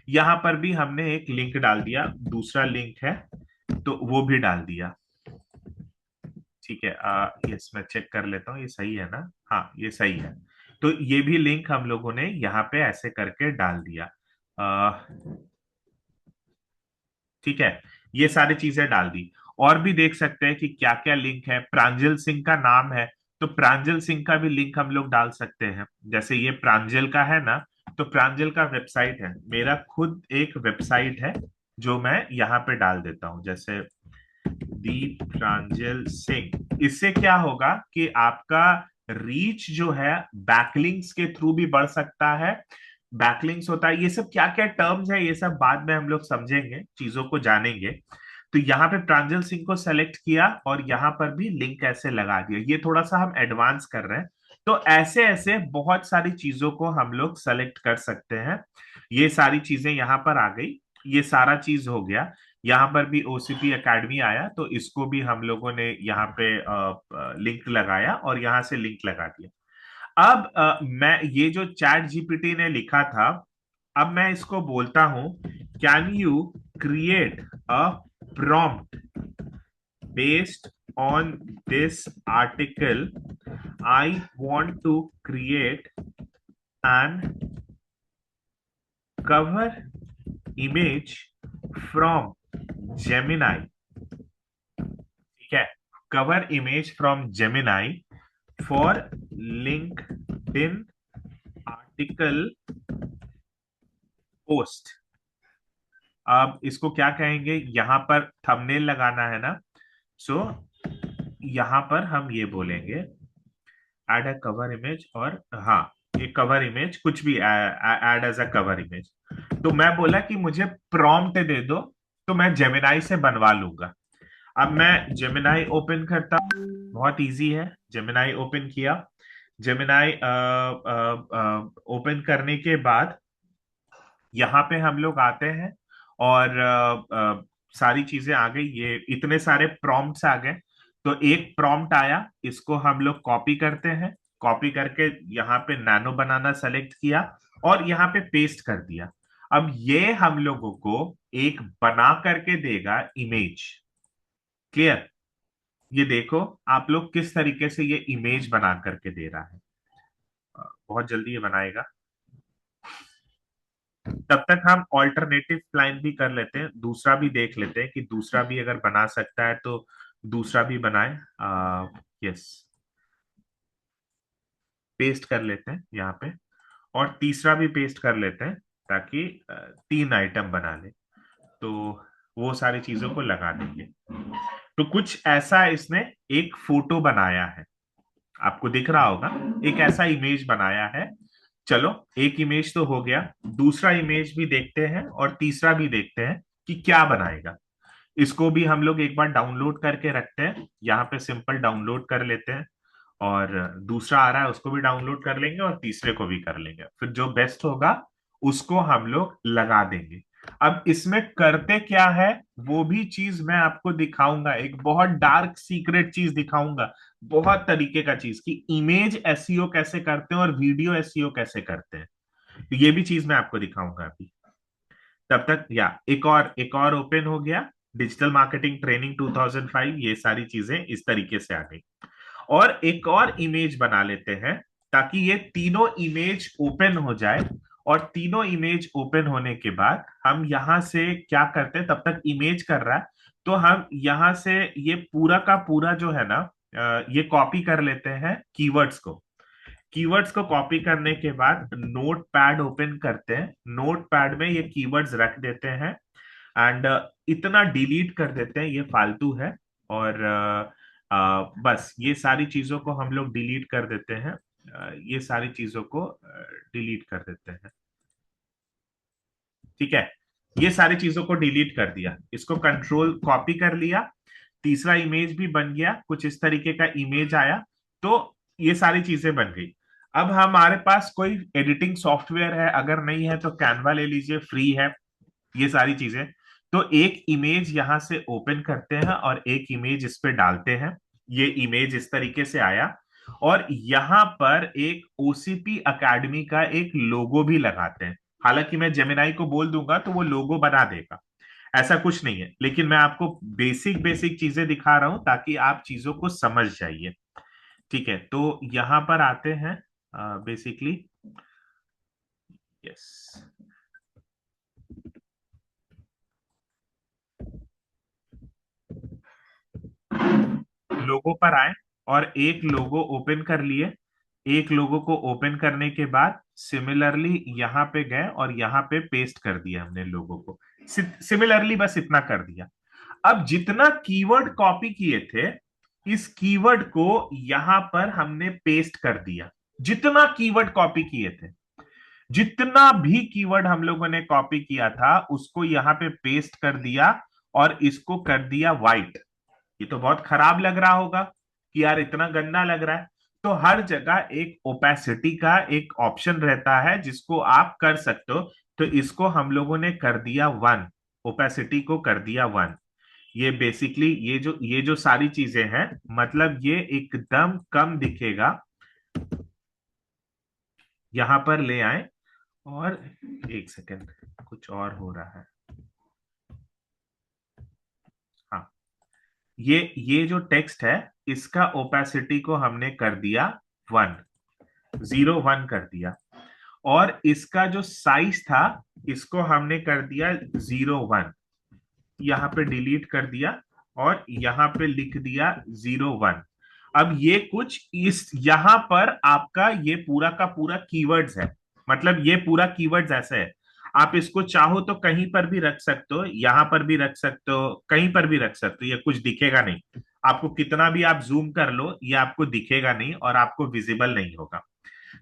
यहाँ पर भी हमने एक लिंक डाल दिया, दूसरा लिंक है तो वो भी डाल दिया। ठीक है, यस मैं चेक कर लेता हूँ ये सही है ना, हाँ ये सही है। तो ये भी लिंक हम लोगों ने यहाँ पे ऐसे करके डाल दिया। ठीक है, ये सारी चीजें डाल दी। और भी देख सकते हैं कि क्या क्या लिंक है। प्रांजल सिंह का नाम है, तो प्रांजल सिंह का भी लिंक हम लोग डाल सकते हैं। जैसे ये प्रांजल का है ना, तो प्रांजल का वेबसाइट है, मेरा खुद एक वेबसाइट है जो मैं यहाँ पे डाल देता हूँ, जैसे दीप प्रांजल सिंह। इससे क्या होगा कि आपका रीच जो है बैकलिंक्स के थ्रू भी बढ़ सकता है। बैकलिंक्स होता है, ये सब क्या क्या टर्म्स है, ये सब बाद में हम लोग समझेंगे, चीजों को जानेंगे। तो यहाँ पे प्रांजल सिंह को सेलेक्ट किया और यहाँ पर भी लिंक ऐसे लगा दिया। ये थोड़ा सा हम एडवांस कर रहे हैं, तो ऐसे ऐसे बहुत सारी चीजों को हम लोग सेलेक्ट कर सकते हैं। ये सारी चीजें यहाँ पर आ गई, ये सारा चीज हो गया। यहाँ पर भी ओसीपी एकेडमी आया, तो इसको भी हम लोगों ने यहाँ पे लिंक लगाया और यहाँ से लिंक लगा दिया। अब मैं ये जो चैट जीपीटी ने लिखा था, अब मैं इसको बोलता हूं, can you create a prompt based on this article, I want to create an cover image from Gemini. ठीक है, cover image from Gemini for LinkedIn article post. अब इसको क्या कहेंगे, यहां पर थंबनेल लगाना है ना, सो यहां पर हम ये बोलेंगे एड अ कवर इमेज, और हाँ एक कवर इमेज कुछ भी add as a cover image. तो मैं बोला कि मुझे प्रॉम्प्ट दे दो, तो मैं जेमिनाई से बनवा लूंगा। अब मैं जेमिनाई ओपन करता हूं, बहुत इजी है। जेमिनाई ओपन किया, जेमिनाई ओपन करने के बाद यहाँ पे हम लोग आते हैं और सारी चीजें आ गई, ये इतने सारे प्रॉम्प्ट्स आ गए। तो एक प्रॉम्प्ट आया, इसको हम लोग कॉपी करते हैं, कॉपी करके यहाँ पे नैनो बनाना सेलेक्ट किया और यहाँ पे पेस्ट कर दिया। अब ये हम लोगों को एक बना करके देगा इमेज। क्लियर? ये देखो आप लोग किस तरीके से ये इमेज बना करके दे रहा है, बहुत जल्दी ये बनाएगा। तब तक हम ऑल्टरनेटिव प्लान भी कर लेते हैं, दूसरा भी देख लेते हैं कि दूसरा भी अगर बना सकता है तो दूसरा भी बनाए। यस, पेस्ट कर लेते हैं यहाँ पे, और तीसरा भी पेस्ट कर लेते हैं ताकि 3 आइटम बना ले, तो वो सारी चीजों को लगा देंगे। तो कुछ ऐसा इसने एक फोटो बनाया है, आपको दिख रहा होगा, एक ऐसा इमेज बनाया है। चलो एक इमेज तो हो गया, दूसरा इमेज भी देखते हैं और तीसरा भी देखते हैं कि क्या बनाएगा। इसको भी हम लोग एक बार डाउनलोड करके रखते हैं, यहाँ पे सिंपल डाउनलोड कर लेते हैं, और दूसरा आ रहा है उसको भी डाउनलोड कर लेंगे और तीसरे को भी कर लेंगे, फिर जो बेस्ट होगा उसको हम लोग लगा देंगे। अब इसमें करते क्या है वो भी चीज मैं आपको दिखाऊंगा, एक बहुत डार्क सीक्रेट चीज दिखाऊंगा, बहुत तरीके का चीज कि इमेज एसईओ कैसे करते हैं और वीडियो एसईओ कैसे करते हैं। तो ये भी चीज मैं आपको दिखाऊंगा अभी। तब तक या एक और ओपन हो गया, डिजिटल मार्केटिंग ट्रेनिंग 2005, ये सारी चीजें इस तरीके से आ गई। और एक और इमेज बना लेते हैं ताकि ये तीनों इमेज ओपन हो जाए, और तीनों इमेज ओपन होने के बाद हम यहां से क्या करते हैं, तब तक इमेज कर रहा है तो हम यहां से ये पूरा का पूरा जो है ना, ये कॉपी कर लेते हैं कीवर्ड्स को। कीवर्ड्स को कॉपी करने के बाद नोट पैड ओपन करते हैं, नोट पैड में ये कीवर्ड्स रख देते हैं, एंड इतना डिलीट कर देते हैं, ये फालतू है। और बस ये सारी चीजों को हम लोग डिलीट कर देते हैं, ये सारी चीजों को डिलीट कर देते हैं। ठीक है, ये सारी चीजों को डिलीट कर दिया, इसको कंट्रोल कॉपी कर लिया, तीसरा इमेज भी बन गया, कुछ इस तरीके का इमेज आया, तो ये सारी चीजें बन गई। अब हमारे पास कोई एडिटिंग सॉफ्टवेयर है, अगर नहीं है तो कैनवा ले लीजिए, फ्री है ये सारी चीजें। तो एक इमेज यहां से ओपन करते हैं और एक इमेज इस पे डालते हैं, ये इमेज इस तरीके से आया। और यहाँ पर एक ओसीपी एकेडमी का एक लोगो भी लगाते हैं। हालांकि मैं जेमिनाई को बोल दूंगा तो वो लोगो बना देगा, ऐसा कुछ नहीं है, लेकिन मैं आपको बेसिक बेसिक चीजें दिखा रहा हूं ताकि आप चीजों को समझ जाइए। ठीक है, तो यहां पर आते हैं बेसिकली। यस, लोगो पर आए और एक लोगो ओपन कर लिए। एक लोगो को ओपन करने के बाद सिमिलरली यहाँ पे गए और यहाँ पे पेस्ट कर दिया हमने लोगो को। सिमिलरली बस इतना कर दिया। अब जितना कीवर्ड कॉपी किए थे, इस कीवर्ड को यहां पर हमने पेस्ट कर दिया। जितना कीवर्ड कॉपी किए थे, जितना भी कीवर्ड हम लोगों ने कॉपी किया था, उसको यहां पे पेस्ट कर दिया और इसको कर दिया व्हाइट। ये तो बहुत खराब लग रहा होगा कि यार इतना गंदा लग रहा है। तो हर जगह एक ओपेसिटी का एक ऑप्शन रहता है जिसको आप कर सकते हो। तो इसको हम लोगों ने कर दिया 1, ओपेसिटी को कर दिया 1। ये बेसिकली ये जो सारी चीजें हैं, मतलब ये एकदम कम दिखेगा। यहां पर ले आए और एक सेकेंड, कुछ और हो रहा है। हाँ, ये जो टेक्स्ट है, इसका ओपेसिटी को हमने कर दिया 1, 0 1 कर दिया। और इसका जो साइज था, इसको हमने कर दिया 0 1। यहाँ पे डिलीट कर दिया और यहाँ पे लिख दिया 0 1। अब ये कुछ इस यहाँ पर आपका ये पूरा का पूरा कीवर्ड्स है। मतलब ये पूरा कीवर्ड्स ऐसे है, आप इसको चाहो तो कहीं पर भी रख सकते हो, यहाँ पर भी रख सकते हो, कहीं पर भी रख सकते हो, ये कुछ दिखेगा नहीं आपको। कितना भी आप जूम कर लो, ये आपको दिखेगा नहीं और आपको विजिबल नहीं होगा।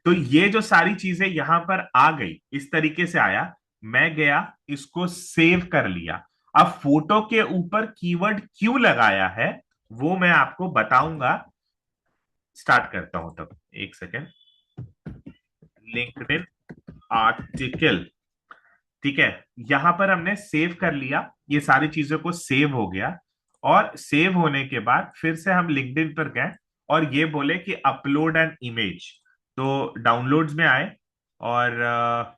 तो ये जो सारी चीजें यहां पर आ गई, इस तरीके से आया। मैं गया, इसको सेव कर लिया। अब फोटो के ऊपर कीवर्ड क्यों लगाया है वो मैं आपको बताऊंगा। स्टार्ट करता हूं तब, एक सेकेंड। लिंक्डइन आर्टिकल, ठीक है, यहां पर हमने सेव कर लिया। ये सारी चीजों को सेव हो गया। और सेव होने के बाद फिर से हम लिंक्डइन पर गए और ये बोले कि अपलोड एन इमेज। तो डाउनलोड्स में आए और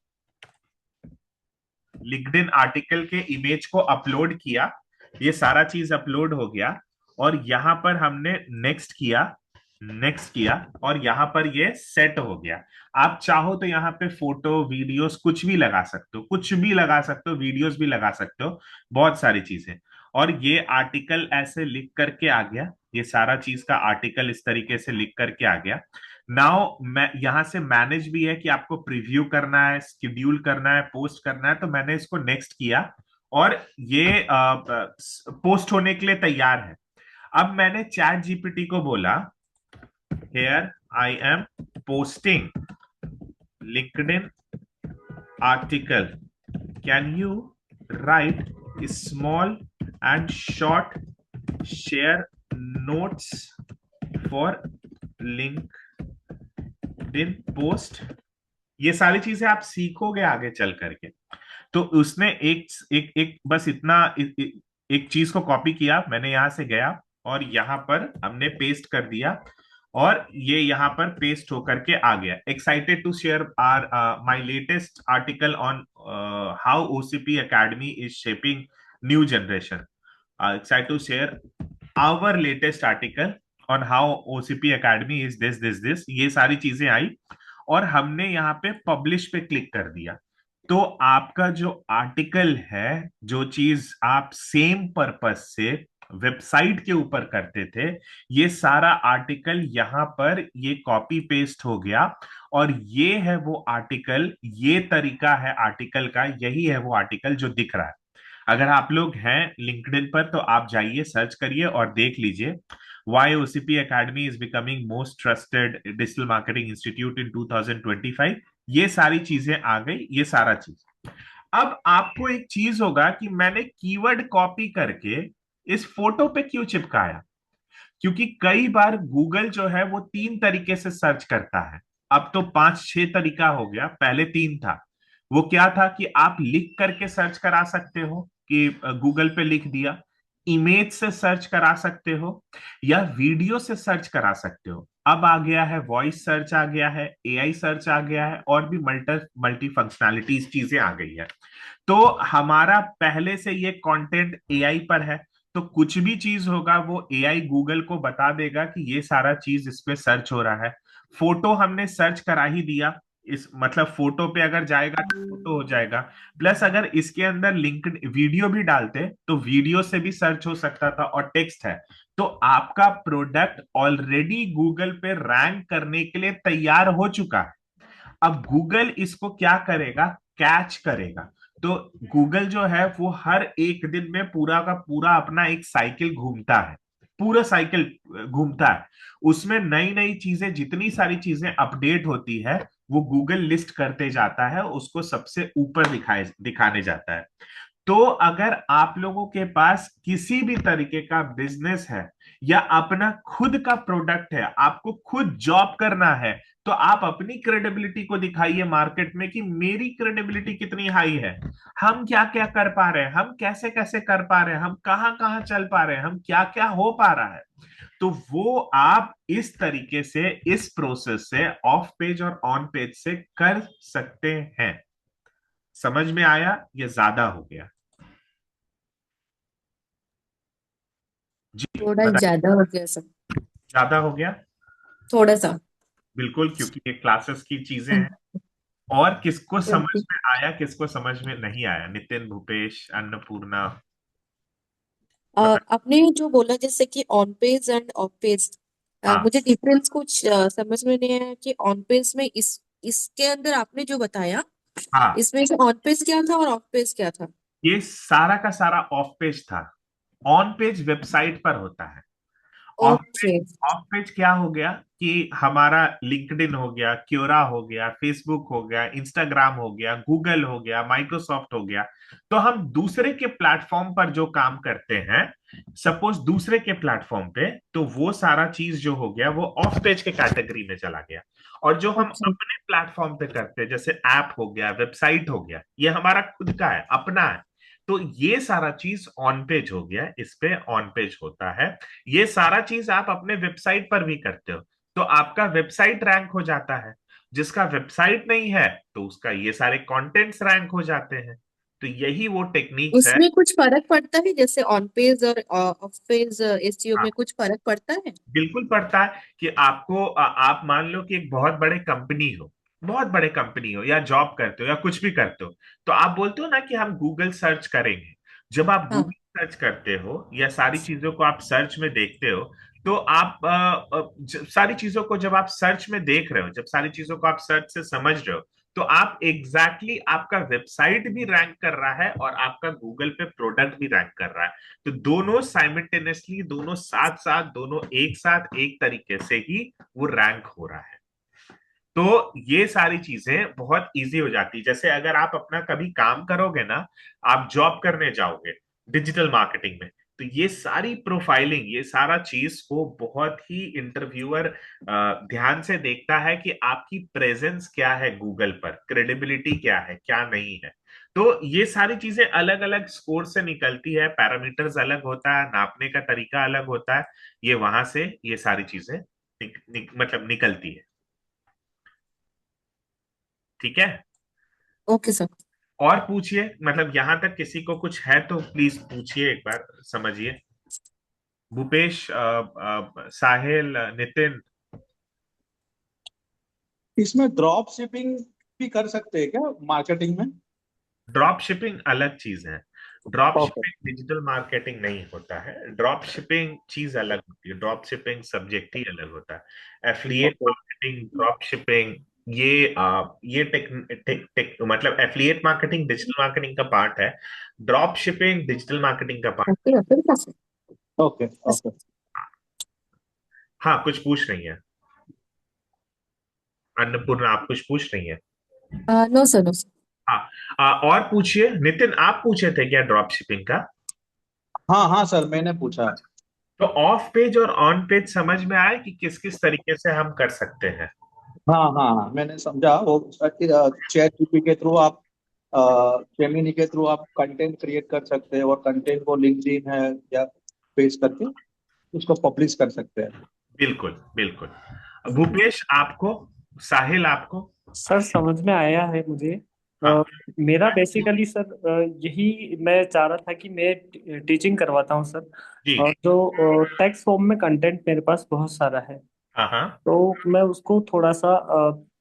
लिंक्डइन आर्टिकल के इमेज को अपलोड किया। ये सारा चीज अपलोड हो गया और यहां पर हमने नेक्स्ट किया, नेक्स्ट किया और यहां पर ये सेट हो गया। आप चाहो तो यहाँ पे फोटो वीडियोस कुछ भी लगा सकते हो, कुछ भी लगा सकते हो, वीडियोस भी लगा सकते हो, बहुत सारी चीजें। और ये आर्टिकल ऐसे लिख करके आ गया। ये सारा चीज का आर्टिकल इस तरीके से लिख करके आ गया। नाउ मैं यहां से मैनेज भी है कि आपको प्रीव्यू करना है, स्केड्यूल करना है, पोस्ट करना है। तो मैंने इसको नेक्स्ट किया और ये पोस्ट होने के लिए तैयार है। अब मैंने चैट जीपीटी को बोला, here I am posting LinkedIn article. Can you write a small and short share notes for LinkedIn post? ये सारी चीजें आप सीखोगे आगे चल करके। तो उसने एक एक एक बस इतना एक चीज को कॉपी किया। मैंने यहां से गया और यहां पर हमने पेस्ट कर दिया और ये यहाँ पर पेस्ट होकर के आ गया। Excited to share are my latest article on how OCP academy is shaping new generation. Excited to share our latest article on how OCP academy is this this this. ये सारी चीजें आई और हमने यहाँ पे पब्लिश पे क्लिक कर दिया। तो आपका जो आर्टिकल है, जो चीज आप सेम पर्पस से वेबसाइट के ऊपर करते थे, ये सारा आर्टिकल यहाँ पर ये कॉपी पेस्ट हो गया। और ये है वो आर्टिकल, ये तरीका है आर्टिकल का, यही है वो आर्टिकल जो दिख रहा है। अगर आप लोग हैं लिंक्डइन पर तो आप जाइए, सर्च करिए और देख लीजिए, why OCP academy is becoming most trusted digital marketing institute in 2025। ये सारी चीजें आ गई, ये सारा चीज। अब आपको एक चीज होगा कि मैंने कीवर्ड कॉपी करके इस फोटो पे क्यों चिपकाया। क्योंकि कई बार गूगल जो है वो 3 तरीके से सर्च करता है। अब तो 5 6 तरीका हो गया, पहले 3 था। वो क्या था कि आप लिख करके सर्च करा सकते हो कि गूगल पे लिख दिया, इमेज से सर्च करा सकते हो या वीडियो से सर्च करा सकते हो। अब आ गया है वॉइस सर्च, आ गया है एआई सर्च, आ गया है और भी मल्टी मल्टी फंक्शनैलिटीज चीजें आ गई है। तो हमारा पहले से ये कंटेंट एआई पर है, तो कुछ भी चीज होगा वो एआई गूगल को बता देगा कि ये सारा चीज इस पे सर्च हो रहा है। फोटो हमने सर्च करा ही दिया, इस मतलब फोटो पे अगर जाएगा तो फोटो हो जाएगा। प्लस अगर इसके अंदर लिंक वीडियो भी डालते तो वीडियो से भी सर्च हो सकता था, और टेक्स्ट है। तो आपका प्रोडक्ट ऑलरेडी गूगल पे रैंक करने के लिए तैयार हो चुका है। अब गूगल इसको क्या करेगा, कैच करेगा। तो गूगल जो है वो हर एक दिन में पूरा का पूरा अपना एक साइकिल घूमता है, पूरा साइकिल घूमता है। उसमें नई नई चीजें, जितनी सारी चीजें अपडेट होती है वो गूगल लिस्ट करते जाता है, उसको सबसे ऊपर दिखाने जाता है। तो अगर आप लोगों के पास किसी भी तरीके का बिजनेस है या अपना खुद का प्रोडक्ट है, आपको खुद जॉब करना है, तो आप अपनी क्रेडिबिलिटी को दिखाइए मार्केट में कि मेरी क्रेडिबिलिटी कितनी हाई है, हम क्या क्या कर पा रहे हैं, हम कैसे कैसे कर पा रहे हैं, हम कहाँ कहाँ चल पा रहे हैं, हम क्या क्या हो पा रहा है। तो वो आप इस तरीके से, इस प्रोसेस से, ऑफ पेज और ऑन पेज से कर सकते हैं। समझ में आया? ये ज्यादा हो गया? जी थोड़ा बताइए। ज्यादा हो गया सर। ज्यादा हो गया? थोड़ा सा। बिल्कुल, क्योंकि ये क्लासेस की चीजें हैं। हम्म, और किसको समझ क्योंकि में आया, किसको समझ में नहीं आया? नितिन, भूपेश, अन्नपूर्णा, बताइए। आपने जो बोला जैसे कि on page end of page, हाँ मुझे डिफरेंस कुछ समझ में नहीं आया कि ऑन पेज में इस इसके अंदर आपने जो बताया, हाँ, इसमें से ऑन पेज क्या था और ऑफ पेज क्या था? ये सारा का सारा ऑफ पेज था। ऑन पेज वेबसाइट पर होता है। Of page, okay. Of page क्या हो गया कि हमारा लिंक्डइन हो गया, क्योरा हो गया, फेसबुक हो गया, इंस्टाग्राम हो गया, गूगल हो गया, माइक्रोसॉफ्ट हो गया। तो हम दूसरे के प्लेटफॉर्म पर जो काम करते हैं, सपोज दूसरे के प्लेटफॉर्म पे, तो वो सारा चीज जो हो गया वो ऑफ पेज के कैटेगरी में चला गया। और जो हम ओके। अपने प्लेटफॉर्म पे करते हैं, जैसे ऐप हो गया, वेबसाइट हो गया, ये हमारा खुद का है, अपना है। तो ये सारा चीज ऑन पेज हो गया, इस पे ऑन पेज होता है। ये सारा चीज आप अपने वेबसाइट पर भी करते हो, तो आपका वेबसाइट रैंक हो जाता है। जिसका वेबसाइट नहीं है तो उसका ये सारे कंटेंट्स रैंक हो जाते हैं। तो यही वो टेक्निक्स है। उसमें कुछ फर्क पड़ता है जैसे ऑन पेज और ऑफ पेज एसईओ हाँ, में कुछ फर्क पड़ता है? बिल्कुल पड़ता है। कि आपको आप मान लो कि एक बहुत बड़े कंपनी हो, बहुत बड़े कंपनी हो, या जॉब करते हो या कुछ भी करते हो, तो आप बोलते हो ना कि हम गूगल सर्च करेंगे। जब आप हाँ। गूगल सर्च करते हो या सारी चीजों को आप सर्च में देखते हो, तो आप सारी चीजों को जब आप सर्च में देख रहे हो, जब सारी चीजों को आप सर्च से समझ रहे हो, तो आप आपका वेबसाइट भी रैंक कर रहा है और आपका गूगल पे प्रोडक्ट भी रैंक कर रहा है। तो दोनों साइमल्टेनियसली, दोनों साथ साथ, दोनों एक साथ एक तरीके से ही वो रैंक हो रहा है। तो ये सारी चीजें बहुत इजी हो जाती है। जैसे अगर आप अपना कभी काम करोगे ना, आप जॉब करने जाओगे डिजिटल मार्केटिंग में, तो ये सारी प्रोफाइलिंग, ये सारा चीज को बहुत ही इंटरव्यूअर ध्यान से देखता है कि आपकी प्रेजेंस क्या है गूगल पर, क्रेडिबिलिटी क्या है, क्या नहीं है। तो ये सारी चीजें अलग अलग स्कोर से निकलती है, पैरामीटर्स अलग होता है, नापने का तरीका अलग होता है। ये वहां से ये सारी चीजें मतलब निकलती है। ठीक है? Okay sir. और पूछिए, मतलब यहां तक किसी को कुछ है तो प्लीज पूछिए, एक बार समझिए। भूपेश, साहिल, नितिन। इसमें ड्रॉप शिपिंग भी कर सकते हैं क्या मार्केटिंग में? ड्रॉप शिपिंग अलग चीज है। Drop okay. Shipping digital marketing नहीं होता है। ड्रॉप शिपिंग चीज अलग होती है, ड्रॉप शिपिंग सब्जेक्ट ही अलग होता है। Affiliate okay. Marketing, drop shipping, ये मतलब एफिलिएट मार्केटिंग डिजिटल मार्केटिंग का पार्ट है। ड्रॉप शिपिंग डिजिटल मार्केटिंग का part. Okay okay sir. Okay. Okay. हाँ, कुछ पूछ रही है अन्नपूर्णा, आप कुछ पूछ रही है? No sir, no sir. हाँ, और पूछिए। नितिन, आप पूछे थे क्या ड्रॉप शिपिंग का? हाँ हाँ सर, मैंने पूछा। तो ऑफ पेज और ऑन पेज समझ में आया कि किस किस तरीके से हम कर सकते हैं? हाँ हाँ हाँ, मैंने समझा। वो चैट जीपीटी के थ्रू आप, जेमिनी के थ्रू आप कंटेंट क्रिएट कर सकते हैं और कंटेंट को लिंक्डइन है या पेस्ट करके उसको पब्लिश कर सकते हैं। बिल्कुल बिल्कुल। भूपेश आपको, साहिल आपको? सर समझ में आया है मुझे। हाँ। मेरा बेसिकली सर यही मैं चाह रहा था कि मैं टीचिंग करवाता हूँ सर। जी। और जो टेक्स्ट फॉर्म में कंटेंट मेरे पास बहुत सारा है, हाँ हाँ। तो मैं उसको थोड़ा सा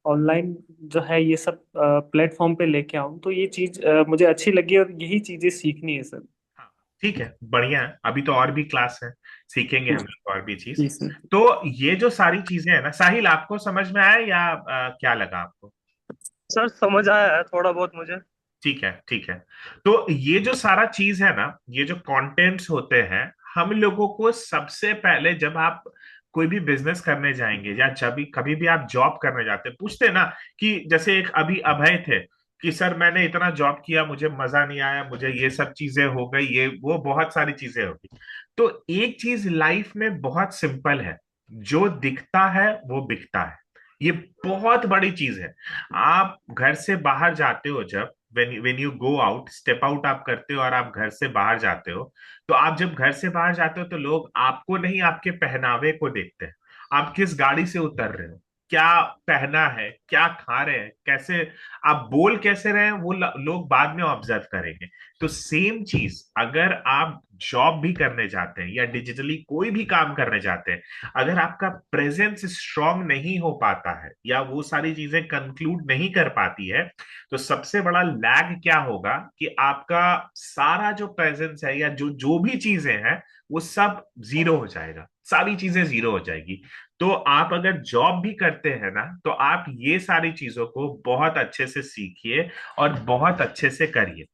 ऑनलाइन जो है ये सब प्लेटफॉर्म पे लेके आऊँ, तो ये चीज़ मुझे अच्छी लगी और यही चीज़ें सीखनी है सर। हाँ, ठीक है, बढ़िया है। अभी तो और भी क्लास है, सीखेंगे जी हम लोग और भी चीज। जी सर। तो ये जो सारी चीजें है ना, साहिल आपको समझ में आया या क्या लगा आपको? सर समझ आया है थोड़ा बहुत मुझे। ठीक है, ठीक है। तो ये जो सारा चीज है ना, ये जो कंटेंट्स होते हैं, हम लोगों को सबसे पहले जब आप कोई भी बिजनेस करने जाएंगे या जब भी कभी भी आप जॉब करने जाते हैं, पूछते हैं ना कि जैसे एक अभी अभय थे कि सर मैंने इतना जॉब किया, मुझे मजा नहीं आया, मुझे ये सब चीजें हो गई, ये वो बहुत सारी चीजें होगी। तो एक चीज लाइफ में बहुत सिंपल है, जो दिखता है वो बिकता है। ये बहुत बड़ी चीज है। आप घर से बाहर जाते हो, जब when you go out, step out आप करते हो और आप घर से बाहर जाते हो, तो आप जब घर से बाहर जाते हो तो लोग आपको नहीं, आपके पहनावे को देखते हैं। आप किस गाड़ी से उतर रहे हो, क्या पहना है, क्या खा रहे हैं, कैसे आप बोल कैसे रहे हैं, वो लोग बाद में ऑब्जर्व करेंगे। तो सेम चीज अगर आप जॉब भी करने जाते हैं या डिजिटली कोई भी काम करने जाते हैं, अगर आपका प्रेजेंस स्ट्रांग नहीं हो पाता है या वो सारी चीजें कंक्लूड नहीं कर पाती है, तो सबसे बड़ा लैग क्या होगा कि आपका सारा जो प्रेजेंस है या जो जो भी चीजें हैं, वो सब जीरो हो जाएगा, सारी चीजें जीरो हो जाएगी। तो आप अगर जॉब भी करते हैं ना, तो आप ये सारी चीजों को बहुत अच्छे से सीखिए और बहुत अच्छे से करिए।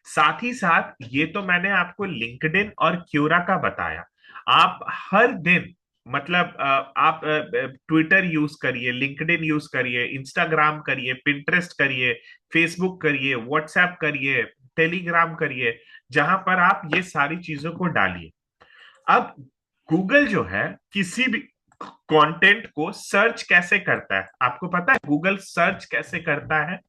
साथ ही साथ ये तो मैंने आपको लिंक्डइन और क्यूरा का बताया। आप हर दिन, मतलब आप ट्विटर यूज करिए, लिंक्डइन यूज करिए, इंस्टाग्राम करिए, पिंटरेस्ट करिए, फेसबुक करिए, व्हाट्सएप करिए, टेलीग्राम करिए, जहां पर आप ये सारी चीजों को डालिए। अब गूगल जो है, किसी भी कंटेंट को सर्च कैसे करता है, आपको पता है गूगल सर्च कैसे करता है?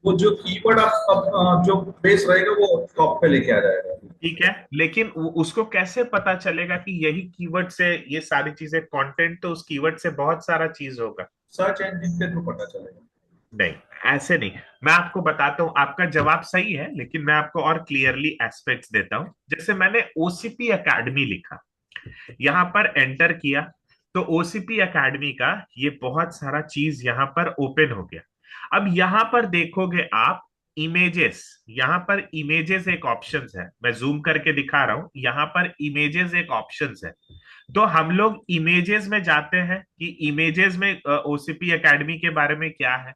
वो जो कीवर्ड आप जो बेस रहेगा वो टॉप पे लेके आ जाएगा। ठीक है, लेकिन उसको कैसे पता चलेगा कि यही कीवर्ड से ये सारी चीजें, कंटेंट तो उस कीवर्ड से बहुत सारा चीज होगा। सर्च इंजन के थ्रू पता चलेगा। नहीं, ऐसे नहीं। मैं आपको बताता हूं, आपका जवाब सही है, लेकिन मैं आपको और क्लियरली एस्पेक्ट्स देता हूं। जैसे मैंने ओसीपी एकेडमी लिखा, यहां पर एंटर किया, तो ओसीपी एकेडमी का ये बहुत सारा चीज यहां पर ओपन हो गया। अब यहां पर देखोगे आप इमेजेस, यहां पर इमेजेस एक ऑप्शन है, मैं जूम करके दिखा रहा हूं, यहां पर इमेजेस एक ऑप्शन है। तो हम लोग इमेजेस में जाते हैं कि इमेजेस में ओसीपी एकेडमी के बारे में क्या है।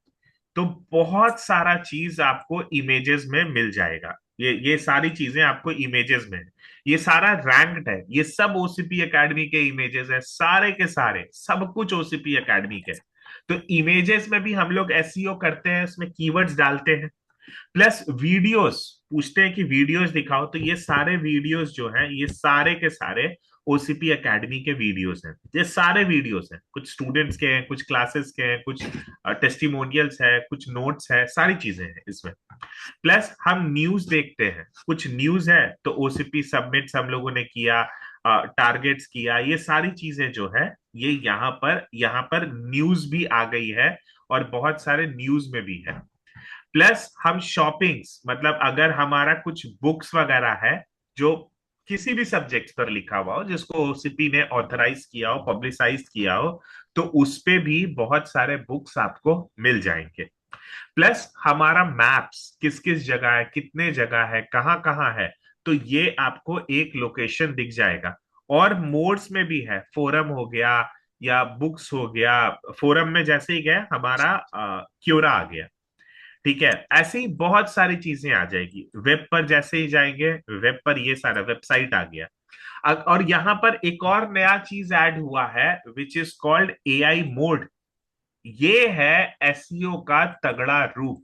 तो बहुत सारा चीज आपको इमेजेस में मिल जाएगा। ये सारी चीजें आपको इमेजेस में है। ये सारा रैंक्ड है, ये सब ओसीपी एकेडमी के इमेजेस है, सारे के सारे, सब कुछ ओसीपी एकेडमी के। तो इमेजेस में भी हम लोग एसईओ करते हैं, इसमें कीवर्ड्स डालते हैं। प्लस वीडियोस, पूछते हैं कि वीडियोस दिखाओ, तो ये सारे वीडियोस जो हैं, ये सारे के सारे ओसीपी एकेडमी के वीडियोस हैं। ये सारे वीडियोस हैं, कुछ स्टूडेंट्स के हैं, कुछ क्लासेस के हैं, कुछ टेस्टिमोनियल्स है, कुछ नोट्स है, सारी चीजें हैं इसमें। प्लस हम न्यूज देखते हैं, कुछ न्यूज है तो ओसीपी सबमिट्स हम लोगों ने किया, टारगेट्स किया, ये सारी चीजें जो है, ये यहाँ पर न्यूज भी आ गई है और बहुत सारे न्यूज में भी है। प्लस हम शॉपिंग्स, मतलब अगर हमारा कुछ बुक्स वगैरह है जो किसी भी सब्जेक्ट पर लिखा हुआ हो, जिसको ओसीपी ने ऑथराइज किया हो, पब्लिसाइज किया हो, तो उस पे भी बहुत सारे बुक्स आपको मिल जाएंगे। प्लस हमारा मैप्स, किस किस जगह है, कितने जगह है, कहाँ कहाँ है, तो ये आपको एक लोकेशन दिख जाएगा। और मोड्स में भी है, फोरम हो गया या बुक्स हो गया। फोरम में जैसे ही गए हमारा क्योरा आ गया। ठीक है, ऐसे ही बहुत सारी चीजें आ जाएगी। वेब पर जैसे ही जाएंगे, वेब पर ये सारा वेबसाइट आ गया। और यहाँ पर एक और नया चीज ऐड हुआ है, which is called AI mode. ये है एसईओ का तगड़ा रूप।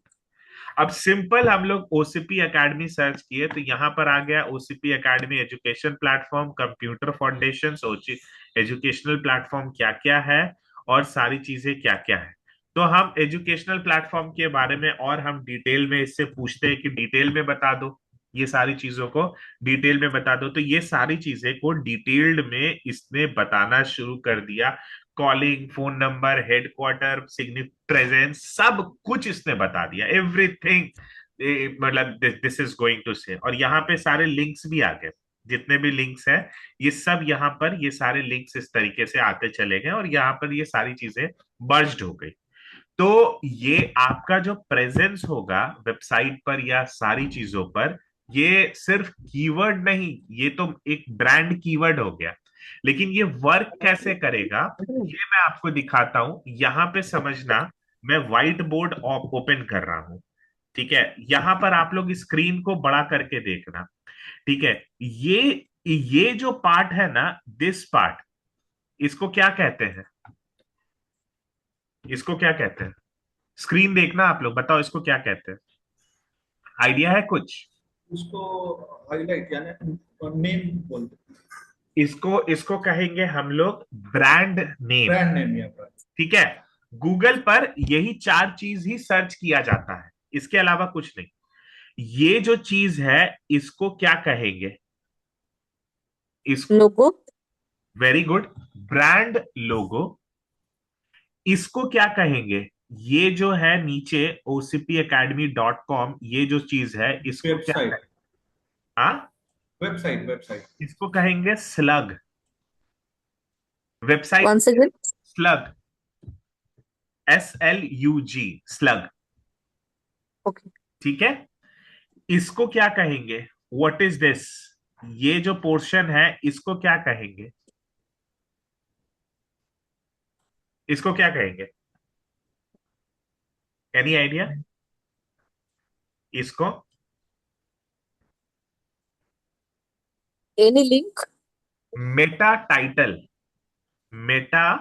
अब सिंपल हम लोग ओसीपी एकेडमी सर्च किए तो यहाँ पर आ गया OCP academy education platform, computer foundation, educational platform क्या क्या है और सारी चीजें क्या क्या है। तो हम एजुकेशनल प्लेटफॉर्म के बारे में और हम डिटेल में इससे पूछते हैं कि डिटेल में बता दो। ये सारी चीजों को डिटेल में बता दो। तो ये सारी चीजें को डिटेल्ड में इसने बताना शुरू कर दिया। Calling, phone number, headquarter, significant presence, सब कुछ इसने बता दिया, एवरीथिंग। मतलब दिस इज गोइंग टू से। और यहाँ पे सारे लिंक्स भी आ गए, जितने भी लिंक्स हैं ये सब यहाँ पर, ये सारे लिंक्स इस तरीके से आते चले गए और यहाँ पर ये सारी चीजें बर्ज्ड हो गई। तो ये आपका जो प्रेजेंस होगा वेबसाइट पर या सारी चीजों पर, ये सिर्फ कीवर्ड नहीं, ये तो एक ब्रांड कीवर्ड हो गया। लेकिन ये वर्क कैसे करेगा ये मैं आपको दिखाता हूं। यहां पे समझना, मैं व्हाइट बोर्ड ओपन कर रहा हूं, ठीक है। यहां पर आप लोग स्क्रीन को बड़ा करके देखना, ठीक है। ये जो पार्ट है ना, दिस पार्ट, इसको क्या कहते हैं? इसको क्या कहते हैं? स्क्रीन देखना आप लोग, बताओ इसको क्या कहते हैं? आइडिया है कुछ? उसको हाईलाइट यानी नेम बोलते हैं। इसको इसको कहेंगे हम लोग ब्रांड नेम, ब्रांड नेम या ब्रांड। ठीक है। गूगल पर यही चार चीज ही सर्च किया जाता है, इसके अलावा कुछ नहीं। ये जो चीज है इसको क्या कहेंगे? इसको, logo. Very good, brand logo. इसको क्या कहेंगे? ये जो है नीचे ocpacademy.com, ये जो चीज है इसको क्या वेबसाइट। कहेंगे? हाँ, वेबसाइट वेबसाइट। इसको कहेंगे slug. Website once again. Slug, SLUG, slug, okay. ठीक है। इसको क्या कहेंगे? What is this? ये जो पोर्शन है इसको क्या कहेंगे? इसको क्या कहेंगे? Any idea? इसको any link. Meta title, meta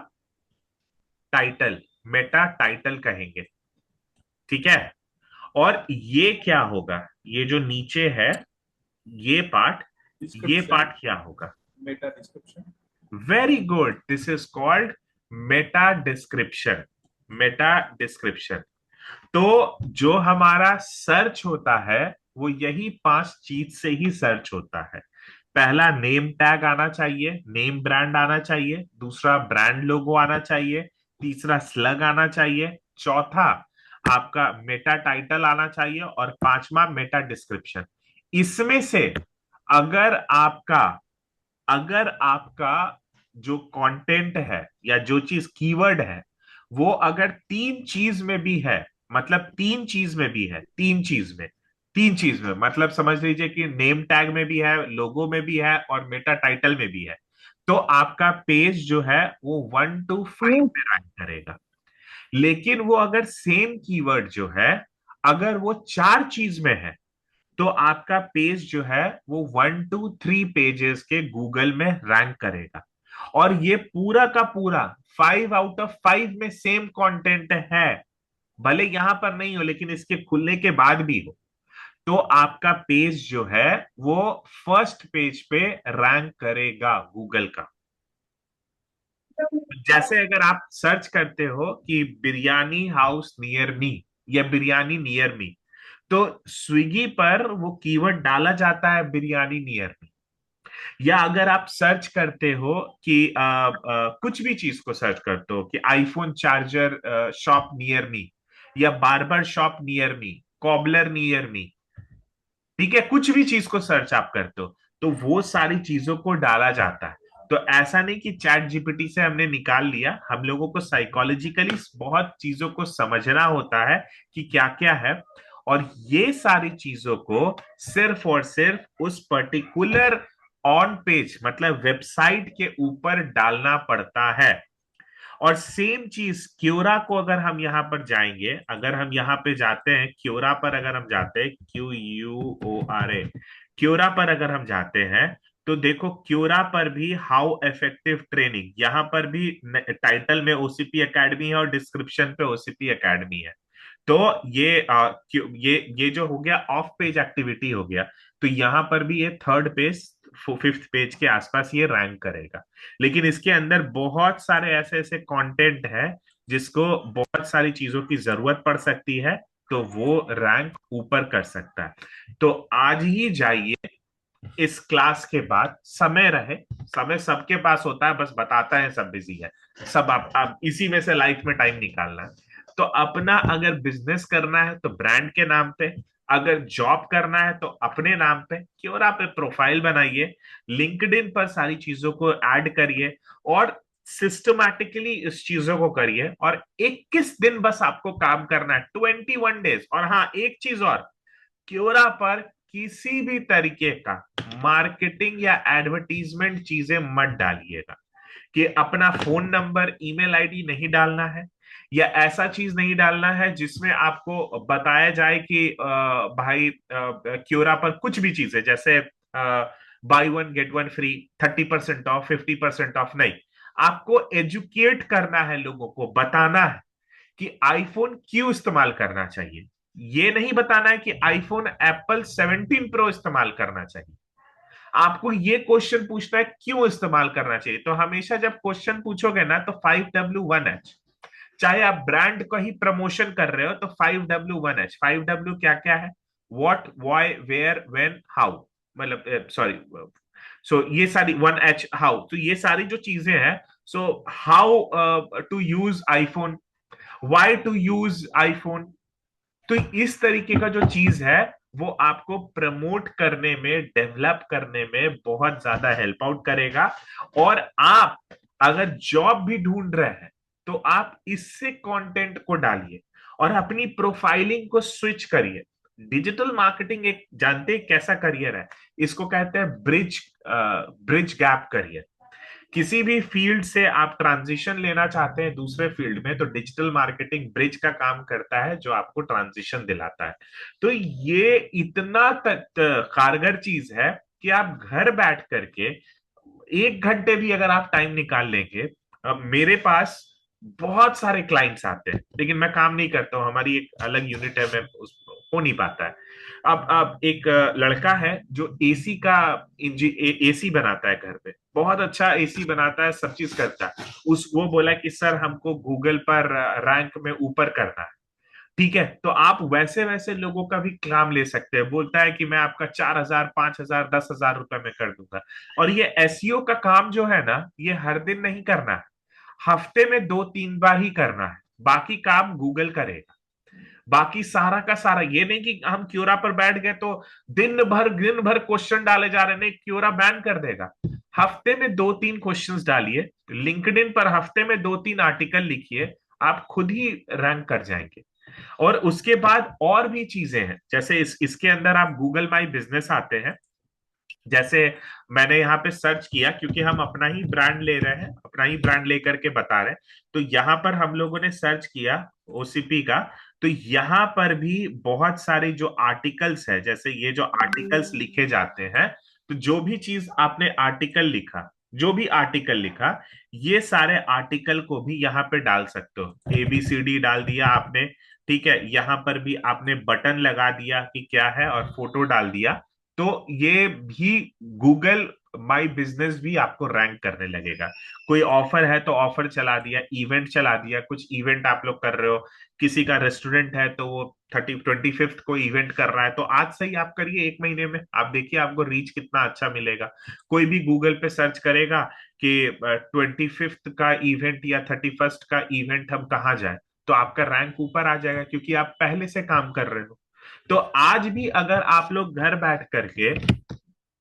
title, meta title कहेंगे, ठीक है। और ये क्या होगा? ये जो नीचे है ये पार्ट, ये डिस्क्रिप्शन। पार्ट क्या होगा? Meta description. Very good, this is called Meta description. Meta description. तो जो हमारा सर्च होता है वो यही पांच चीज से ही सर्च होता है। पहला नेम टैग आना चाहिए, नेम ब्रांड आना चाहिए, दूसरा ब्रांड लोगो आना चाहिए, तीसरा स्लग आना चाहिए, चौथा आपका मेटा टाइटल आना चाहिए और पांचवा मेटा डिस्क्रिप्शन। इसमें से अगर आपका अगर आपका जो कंटेंट है या जो चीज कीवर्ड है वो अगर तीन चीज में भी है, मतलब तीन चीज में भी है, तीन चीज में मतलब समझ लीजिए कि नेम टैग में भी है, लोगो में भी है और मेटा टाइटल में भी है, तो आपका पेज जो है वो 1 to 5 में रैंक करेगा। लेकिन वो अगर सेम कीवर्ड जो है अगर वो चार चीज में है तो आपका पेज जो है वो 1 to 3 पेजेस के गूगल में रैंक करेगा। और ये पूरा का पूरा 5 out of 5 में सेम कंटेंट है, भले यहां पर नहीं हो लेकिन इसके खुलने के बाद भी हो, तो आपका पेज जो है वो फर्स्ट पेज पे रैंक करेगा गूगल का। जैसे अगर आप सर्च करते हो कि बिरयानी हाउस नियर मी या बिरयानी नियर मी, तो स्विगी पर वो कीवर्ड डाला जाता है बिरयानी नियर मी। या अगर आप सर्च करते हो कि कुछ भी चीज को सर्च करते हो कि iPhone charger shop near me या barber shop near me, cobbler near me, ठीक है, कुछ भी चीज को सर्च आप करते हो तो वो सारी चीजों को डाला जाता है। तो ऐसा नहीं कि चैट जीपीटी से हमने निकाल लिया, हम लोगों को साइकोलॉजिकली बहुत चीजों को समझना होता है कि क्या क्या है। और ये सारी चीजों को सिर्फ और सिर्फ उस पर्टिकुलर ऑन पेज मतलब वेबसाइट के ऊपर डालना पड़ता है। और सेम चीज क्योरा को अगर हम यहाँ पर जाएंगे, अगर हम यहाँ पे जाते हैं क्योरा पर, अगर हम जाते हैं QUORA, क्योरा पर अगर हम जाते हैं तो देखो क्योरा पर भी हाउ इफेक्टिव ट्रेनिंग, यहाँ पर भी टाइटल में OCP एकेडमी है और डिस्क्रिप्शन पे OCP एकेडमी है। तो ये जो हो गया ऑफ पेज एक्टिविटी हो गया, तो यहाँ पर भी ये थर्ड पेज फिफ्थ पेज के आसपास ये रैंक करेगा। लेकिन इसके अंदर बहुत सारे ऐसे ऐसे कंटेंट है जिसको बहुत सारी चीजों की जरूरत पड़ सकती है। तो वो रैंक ऊपर कर सकता है। तो आज ही जाइए, इस क्लास के बाद समय रहे, समय सबके पास होता है, बस बताता है सब बिजी है, सब आप इसी में से लाइफ में टाइम निकालना है। तो अपना अगर बिजनेस करना है तो ब्रांड के नाम पे, अगर जॉब करना है तो अपने नाम पे क्यों, आप प्रोफाइल बनाइए, लिंक्डइन पर सारी चीजों को ऐड करिए और सिस्टमैटिकली इस चीजों को करिए। और 21 दिन बस आपको काम करना है, 21 डेज। और हाँ, एक चीज और, क्योरा पर किसी भी तरीके का मार्केटिंग या एडवर्टीजमेंट चीजें मत डालिएगा, कि अपना फोन नंबर, ईमेल आईडी नहीं डालना है, या ऐसा चीज नहीं डालना है जिसमें आपको बताया जाए कि भाई क्योरा पर कुछ भी चीज है, जैसे by one get one free, 30% of, 50% of. नहीं, आपको एजुकेट करना है, लोगों को बताना है कि आईफोन क्यों इस्तेमाल करना चाहिए। ये नहीं बताना है कि आईफोन एप्पल 17 प्रो इस्तेमाल करना चाहिए। आपको ये क्वेश्चन पूछना है क्यों इस्तेमाल करना चाहिए। तो हमेशा जब क्वेश्चन पूछोगे ना, तो 5W1H, चाहे आप ब्रांड को ही प्रमोशन कर रहे हो तो 5W1H। 5W क्या क्या है? What, why, where, when, how, मतलब सॉरी, सो ये सारी 1H, हाउ, तो ये सारी जो चीजें हैं, so how to use iPhone, why to use iPhone. तो इस तरीके का जो चीज है, वो आपको प्रमोट करने में, डेवलप करने में बहुत ज्यादा हेल्प आउट करेगा। और आप अगर जॉब भी ढूंढ रहे हैं तो आप इससे कंटेंट को डालिए और अपनी प्रोफाइलिंग को स्विच करिए। डिजिटल मार्केटिंग एक, जानते हैं कैसा करियर है, इसको कहते हैं ब्रिज गैप करियर। किसी भी फील्ड से आप ट्रांजिशन लेना चाहते हैं दूसरे फील्ड में, तो डिजिटल मार्केटिंग ब्रिज का काम करता है, जो आपको ट्रांजिशन दिलाता है। तो ये इतना कारगर चीज है कि आप घर बैठ करके 1 घंटे भी अगर आप टाइम निकाल लेंगे। अब मेरे पास बहुत सारे क्लाइंट्स आते हैं, लेकिन मैं काम नहीं करता हूँ, हमारी एक अलग यूनिट है, मैं हो नहीं पाता है। अब एक लड़का है जो एसी का एसी बनाता है घर पे, बहुत अच्छा एसी बनाता है, सब चीज करता है। वो बोला कि सर हमको गूगल पर रैंक में ऊपर करना है। ठीक है, तो आप वैसे वैसे लोगों का भी काम ले सकते हैं। बोलता है कि मैं आपका 4,000, 5,000, 10,000 रुपए में कर दूंगा। और ये एसईओ का काम जो है ना, ये हर दिन नहीं करना है, हफ्ते में 2-3 बार ही करना है, बाकी काम गूगल करेगा। बाकी सारा का सारा, ये नहीं कि हम क्योरा पर बैठ गए तो दिन भर क्वेश्चन डाले जा रहे, नहीं, क्योरा बैन कर देगा। हफ्ते में 2-3 क्वेश्चंस डालिए, लिंक्डइन पर हफ्ते में 2-3 आर्टिकल लिखिए, आप खुद ही रैंक कर जाएंगे। और उसके बाद और भी चीजें हैं, जैसे इसके अंदर आप गूगल माई बिजनेस आते हैं। जैसे मैंने यहाँ पे सर्च किया, क्योंकि हम अपना ही ब्रांड ले रहे हैं, अपना ही ब्रांड लेकर के बता रहे हैं, तो यहाँ पर हम लोगों ने सर्च किया ओसीपी का। तो यहाँ पर भी बहुत सारे जो आर्टिकल्स है, जैसे ये जो आर्टिकल्स लिखे जाते हैं, तो जो भी चीज आपने आर्टिकल लिखा, जो भी आर्टिकल लिखा, ये सारे आर्टिकल को भी यहाँ पे डाल सकते हो। ABCD डाल दिया आपने, ठीक है, यहाँ पर भी आपने बटन लगा दिया कि क्या है, और फोटो डाल दिया, तो ये भी गूगल माई बिजनेस भी आपको रैंक करने लगेगा। कोई ऑफर है तो ऑफर चला दिया, इवेंट चला दिया, कुछ इवेंट आप लोग कर रहे हो, किसी का रेस्टोरेंट है तो वो 25th को इवेंट कर रहा है, तो आज से ही आप करिए, 1 महीने में आप देखिए आपको रीच कितना अच्छा मिलेगा। कोई भी गूगल पे सर्च करेगा कि 25th का इवेंट या 31st का इवेंट हम कहाँ जाए, तो आपका रैंक ऊपर आ जाएगा, क्योंकि आप पहले से काम कर रहे हो। तो आज भी अगर आप लोग घर बैठ करके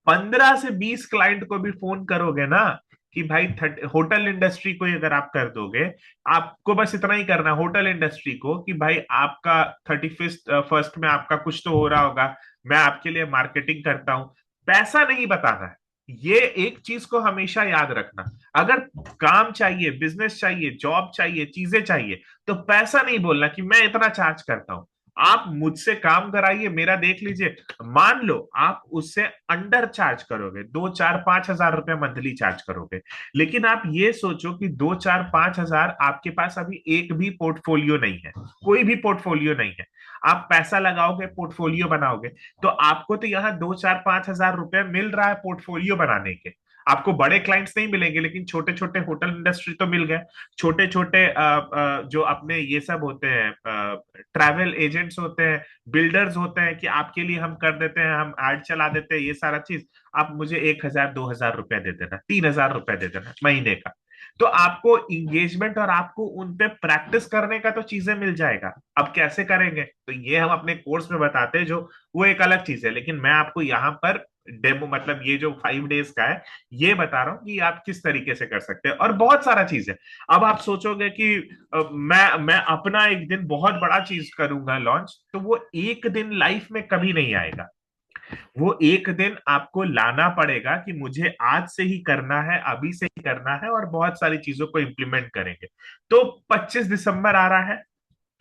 15 से 20 क्लाइंट को भी फोन करोगे ना, कि भाई होटल इंडस्ट्री को ही अगर आप कर दोगे, आपको बस इतना ही करना, होटल इंडस्ट्री को, कि भाई आपका 31st में आपका कुछ तो हो रहा होगा, मैं आपके लिए मार्केटिंग करता हूं। पैसा नहीं बताना है, ये एक चीज को हमेशा याद रखना। अगर काम चाहिए, बिजनेस चाहिए, जॉब चाहिए, चीजें चाहिए, तो पैसा नहीं बोलना कि मैं इतना चार्ज करता हूं। आप मुझसे काम कराइए, मेरा देख लीजिए, मान लो आप उससे अंडर चार्ज करोगे, 2-4-5 हजार रुपए मंथली चार्ज करोगे, लेकिन आप ये सोचो कि 2-4-5 हजार आपके पास अभी एक भी पोर्टफोलियो नहीं है, कोई भी पोर्टफोलियो नहीं है। आप पैसा लगाओगे, पोर्टफोलियो बनाओगे, तो आपको तो यहाँ 2-4-5 हजार रुपए मिल रहा है पोर्टफोलियो बनाने के। आपको बड़े क्लाइंट्स नहीं मिलेंगे, लेकिन छोटे छोटे होटल इंडस्ट्री तो मिल गए, छोटे छोटे जो अपने ये सब होते हैं, ट्रैवल एजेंट्स होते हैं, बिल्डर्स होते हैं, कि आपके लिए हम कर देते हैं, हम एड चला देते हैं, ये सारा चीज। आप मुझे 1,000 2,000 रुपया दे देना, 3,000 रुपया दे देना महीने का। तो आपको इंगेजमेंट और आपको उन पे प्रैक्टिस करने का तो चीजें मिल जाएगा। अब कैसे करेंगे तो ये हम अपने कोर्स में बताते हैं, जो वो एक अलग चीज है, लेकिन मैं आपको यहाँ पर डेमो, मतलब ये जो 5 डेज का है, ये बता रहा हूँ कि आप किस तरीके से कर सकते हैं, और बहुत सारा चीज है। अब आप सोचोगे कि मैं अपना एक दिन बहुत बड़ा चीज करूंगा लॉन्च, तो वो एक दिन लाइफ में कभी नहीं आएगा। वो एक दिन आपको लाना पड़ेगा कि मुझे आज से ही करना है, अभी से ही करना है, और बहुत सारी चीजों को इम्प्लीमेंट करेंगे। तो 25 दिसंबर आ रहा है,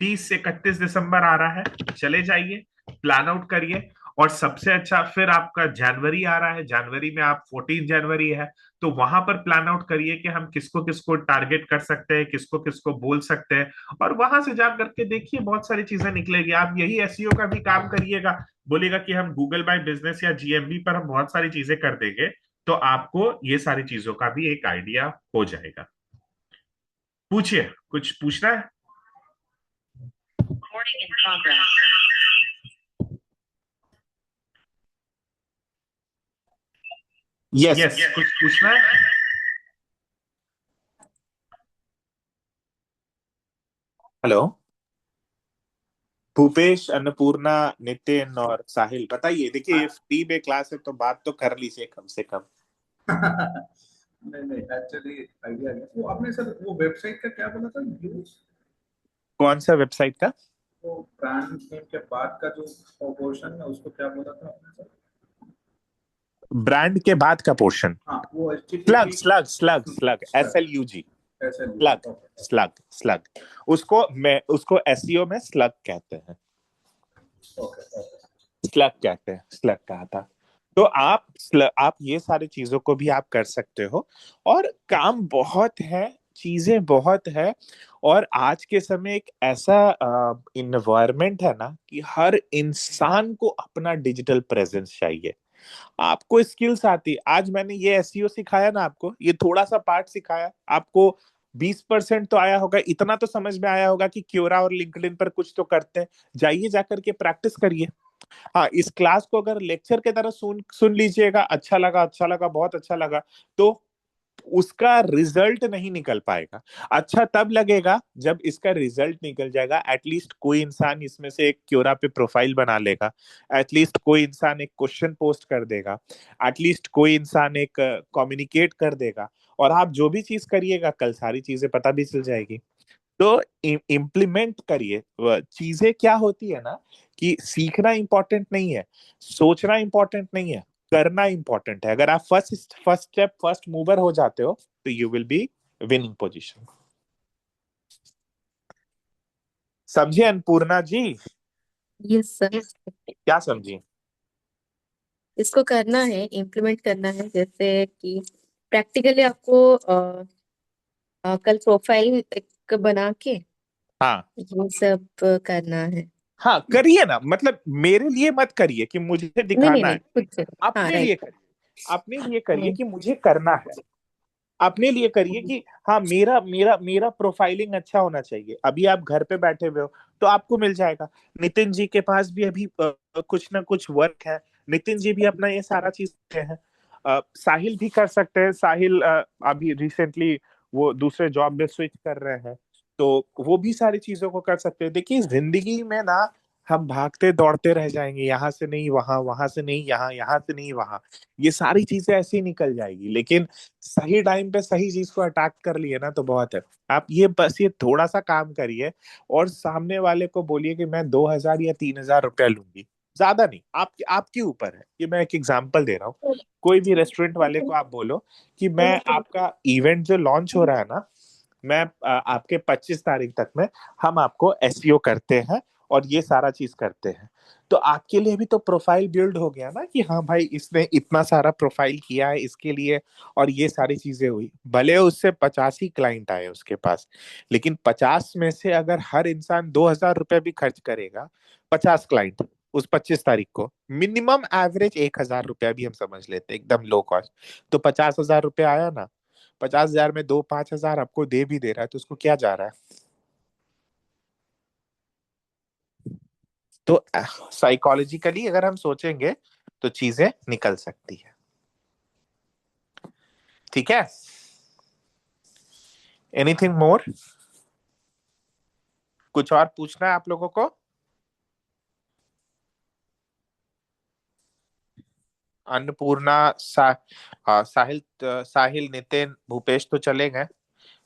30 से 31 दिसंबर आ रहा है, चले जाइए, प्लान आउट करिए। और सबसे अच्छा फिर आपका जनवरी आ रहा है, जनवरी में आप 14 जनवरी है, तो वहां पर प्लान आउट करिए कि हम किसको किसको टारगेट कर सकते हैं, किसको किसको बोल सकते हैं, और वहां से जा करके देखिए बहुत सारी चीजें निकलेगी। आप यही एसईओ का भी काम करिएगा, बोलेगा कि हम गूगल माई बिजनेस या जीएमबी पर हम बहुत सारी चीजें कर देंगे, तो आपको ये सारी चीजों का भी एक आइडिया हो जाएगा। पूछिए, कुछ पूछना है? यस, कुछ पूछना है? हेलो। भूपेश, अन्नपूर्णा, नितिन और साहिल, बताइए। देखिए, फ्री में क्लास है तो बात तो कर लीजिए कम से कम। नहीं नहीं, एक्चुअली आइडिया नहीं। वो आपने सर वो वेबसाइट का क्या बोला था, यूज? कौन सा वेबसाइट का? वो ब्रांड नेम के बाद का जो पोर्शन है उसको क्या बोला था आपने सर? ब्रांड के बाद का पोर्शन? हाँ, वो slug HTTP। Slug slug slug, SLUG, slug slug slug. उसको एसईओ में स्लग कहते हैं, स्लग कहते हैं, स्लग कहा था। तो आप ये सारी चीजों को भी आप कर सकते हो, और काम बहुत है, चीजें बहुत है। और आज के समय एक ऐसा इन्वायरमेंट है ना कि हर इंसान को अपना डिजिटल प्रेजेंस चाहिए। आपको स्किल्स आती, आज मैंने ये एसईओ सिखाया ना आपको, ये थोड़ा सा पार्ट सिखाया आपको, 20% तो आया होगा, इतना तो समझ में आया होगा कि क्योरा और लिंक्डइन पर कुछ तो करते हैं। जाइए जाकर के प्रैक्टिस करिए। हाँ, इस क्लास को अगर लेक्चर की तरह सुन सुन लीजिएगा, अच्छा लगा, अच्छा लगा, बहुत अच्छा लगा, तो उसका रिजल्ट नहीं निकल पाएगा। अच्छा तब लगेगा जब इसका रिजल्ट निकल जाएगा। एटलीस्ट कोई इंसान इसमें से एक क्योरा पे प्रोफाइल बना लेगा, एटलीस्ट कोई इंसान एक क्वेश्चन पोस्ट कर देगा, एटलीस्ट कोई इंसान एक कम्युनिकेट कर देगा, और आप जो भी चीज करिएगा कल सारी चीजें पता भी चल जाएगी। तो इम्प्लीमेंट करिए। चीजें क्या होती है ना कि सीखना इंपॉर्टेंट नहीं है, सोचना इंपॉर्टेंट नहीं है, करना इंपॉर्टेंट है। अगर आप फर्स्ट स्टेप, फर्स्ट मूवर हो जाते हो, तो you will be winning position. समझिए अन्नपूर्णा जी? Yes sir. क्या समझी? इसको करना है, इम्प्लीमेंट करना है, जैसे कि प्रैक्टिकली आपको कल प्रोफाइल एक बना के हाँ ये सब करना है। हाँ, करिए ना, मतलब मेरे लिए मत करिए कि मुझे नहीं नहीं दिखाना नहीं, है, खुद से। हाँ, अपने लिए राइट। करिए। अपने लिए करिए कि मुझे करना है, अपने लिए करिए कि हाँ, मेरा मेरा मेरा प्रोफाइलिंग अच्छा होना चाहिए। अभी आप घर पे बैठे हुए हो तो आपको मिल जाएगा। नितिन जी के पास भी अभी कुछ ना कुछ वर्क है, नितिन जी भी अपना ये सारा चीज करते हैं। साहिल भी कर सकते हैं। साहिल अभी रिसेंटली वो दूसरे जॉब में स्विच कर रहे हैं, तो वो भी सारी चीजों को कर सकते हैं। देखिए, जिंदगी में ना हम भागते दौड़ते रह जाएंगे, यहाँ से नहीं वहां, वहां से नहीं यहाँ, यहाँ से नहीं वहां, ये सारी चीजें ऐसे ही निकल जाएगी। लेकिन सही टाइम पे सही चीज को अटैक कर लिए ना तो बहुत है। आप ये बस ये थोड़ा सा काम करिए, और सामने वाले को बोलिए कि मैं 2,000 या 3,000 रुपया लूंगी, ज्यादा नहीं। आपके ऊपर है, ये मैं एक एग्जांपल दे रहा हूँ। कोई भी रेस्टोरेंट वाले को आप बोलो कि मैं आपका इवेंट जो लॉन्च हो रहा है ना, मैं आपके 25 तारीख तक में हम आपको एसईओ करते हैं और ये सारा चीज करते हैं। तो आपके लिए भी तो प्रोफाइल बिल्ड हो गया ना कि हाँ भाई, इसने इतना सारा प्रोफाइल किया है इसके लिए, और ये सारी चीजें हुई। भले उससे 50 ही क्लाइंट आए उसके पास, लेकिन 50 में से अगर हर इंसान 2,000 रुपए भी खर्च करेगा, 50 क्लाइंट, उस 25 तारीख को मिनिमम एवरेज 1,000 रुपया भी हम समझ लेते एकदम लो कॉस्ट, तो 50,000 रुपया आया ना। 50,000 में दो 5,000 आपको दे भी दे रहा है तो उसको क्या जा रहा है। तो साइकोलॉजिकली अगर हम सोचेंगे तो चीजें निकल सकती है। ठीक है, एनीथिंग मोर, कुछ और पूछना है आप लोगों को? अन्नपूर्णा, साहिल, साहिल, नितिन, भूपेश तो चले गए,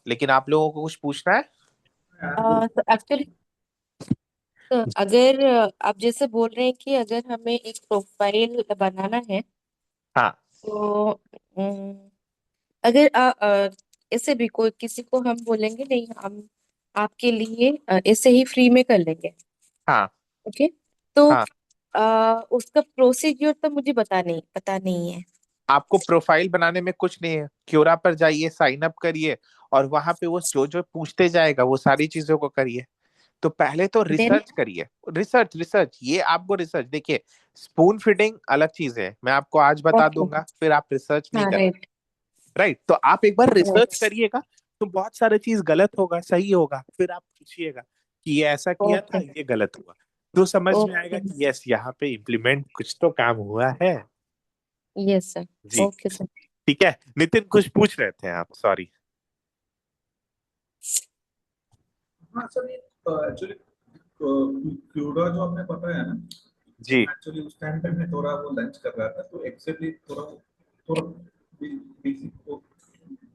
लेकिन आप लोगों को कुछ पूछना है? तो एक्चुअली अगर आप जैसे बोल रहे हैं कि अगर हमें एक प्रोफाइल बनाना है हाँ तो अगर ऐसे भी कोई किसी को हम बोलेंगे नहीं हम आपके लिए ऐसे ही फ्री में कर लेंगे, हाँ ओके, तो हाँ। उसका प्रोसीजर तो मुझे पता नहीं है। आपको प्रोफाइल बनाने में कुछ नहीं है, क्योरा पर जाइए, साइन अप करिए, और वहां पे वो जो जो पूछते जाएगा वो सारी चीजों को करिए। तो पहले तो देन रिसर्च करिए, रिसर्च रिसर्च, ये आपको रिसर्च देखिए। स्पून फीडिंग अलग चीज है, मैं आपको आज बता ओके, दूंगा, फिर आप रिसर्च नहीं हाँ कर, राइट, राइट। तो आप एक बार रिसर्च करिएगा, तो बहुत सारे चीज गलत होगा, सही होगा, फिर आप पूछिएगा कि ये ऐसा किया था, ओके ये गलत हुआ, तो समझ में आएगा ओके, कि यस यहाँ पे इम्प्लीमेंट कुछ तो काम हुआ है। यस सर, जी, ओके सर। ठीक है। नितिन कुछ पूछ रहे थे आप, सॉरी। हाँ सर, ये एक्चुअली क्यूडा जो आपने बताया ना, जी, एक्चुअली उस टाइम पे मैं थोड़ा वो लंच कर रहा था, तो एक्चुअली थोड़ा थोड़ा बेसिक को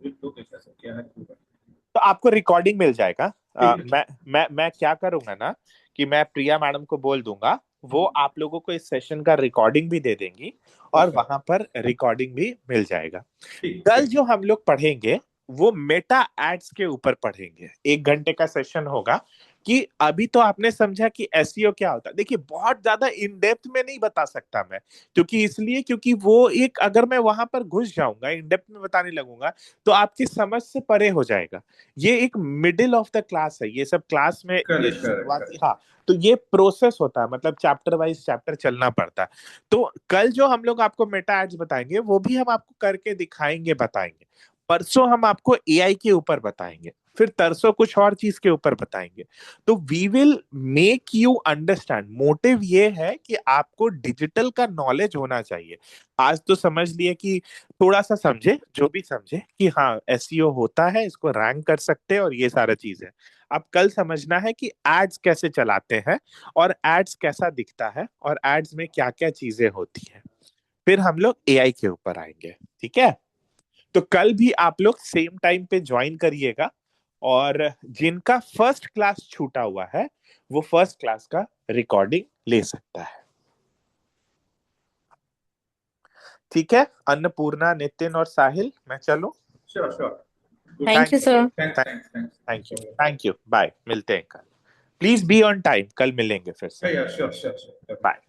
brief दो कैसा सर, क्या है क्यूडा? तो आपको रिकॉर्डिंग मिल जाएगा। ठीक है। मैं क्या करूंगा ना, कि मैं प्रिया मैडम को बोल दूंगा, वो आप लोगों को इस सेशन का रिकॉर्डिंग भी दे देंगी, और ओके, वहां पर रिकॉर्डिंग भी मिल जाएगा। ठीक कल ठीक। जो हम लोग पढ़ेंगे वो मेटा एड्स के ऊपर पढ़ेंगे, 1 घंटे का सेशन होगा। कि अभी तो आपने समझा कि एसईओ क्या होता है, देखिए बहुत ज्यादा इन डेप्थ में नहीं बता सकता मैं, क्योंकि इसलिए क्योंकि वो एक, अगर मैं वहां पर घुस जाऊंगा, इन डेप्थ में बताने लगूंगा, तो आपकी समझ से परे हो जाएगा। ये एक मिडिल ऑफ द क्लास है, ये सब क्लास में ये करेक्ट करेक्ट शुरुआती, करेक्ट। हाँ। तो ये प्रोसेस होता है, मतलब चैप्टर वाइज चैप्टर चलना पड़ता है। तो कल जो हम लोग आपको मेटा एड्स बताएंगे वो भी हम आपको करके दिखाएंगे, बताएंगे। परसों हम आपको एआई के ऊपर बताएंगे, फिर तरसों कुछ और चीज के ऊपर बताएंगे। तो we will make you understand, motive ये है कि आपको डिजिटल का नॉलेज होना चाहिए। आज तो समझ लिए कि थोड़ा सा समझे, जो भी समझे कि हाँ एसईओ होता है, इसको रैंक कर सकते हैं, और ये सारा चीज है। अब कल समझना है कि एड्स कैसे चलाते हैं, और एड्स कैसा दिखता है, और एड्स में क्या क्या चीजें होती है। फिर हम लोग एआई के ऊपर आएंगे, ठीक है। तो कल भी आप लोग सेम टाइम पे ज्वाइन करिएगा, और जिनका फर्स्ट क्लास छूटा हुआ है वो फर्स्ट क्लास का रिकॉर्डिंग ले सकता है, ठीक है। अन्नपूर्णा, नितिन और साहिल, मैं चलूं? Sure sure. Good. Thank thank you sir. Thanks thanks thank you, thanks. Thank you, bye, मिलते हैं कल। प्लीज बी ऑन टाइम, कल मिलेंगे फिर से। Sure sure sure. बाय।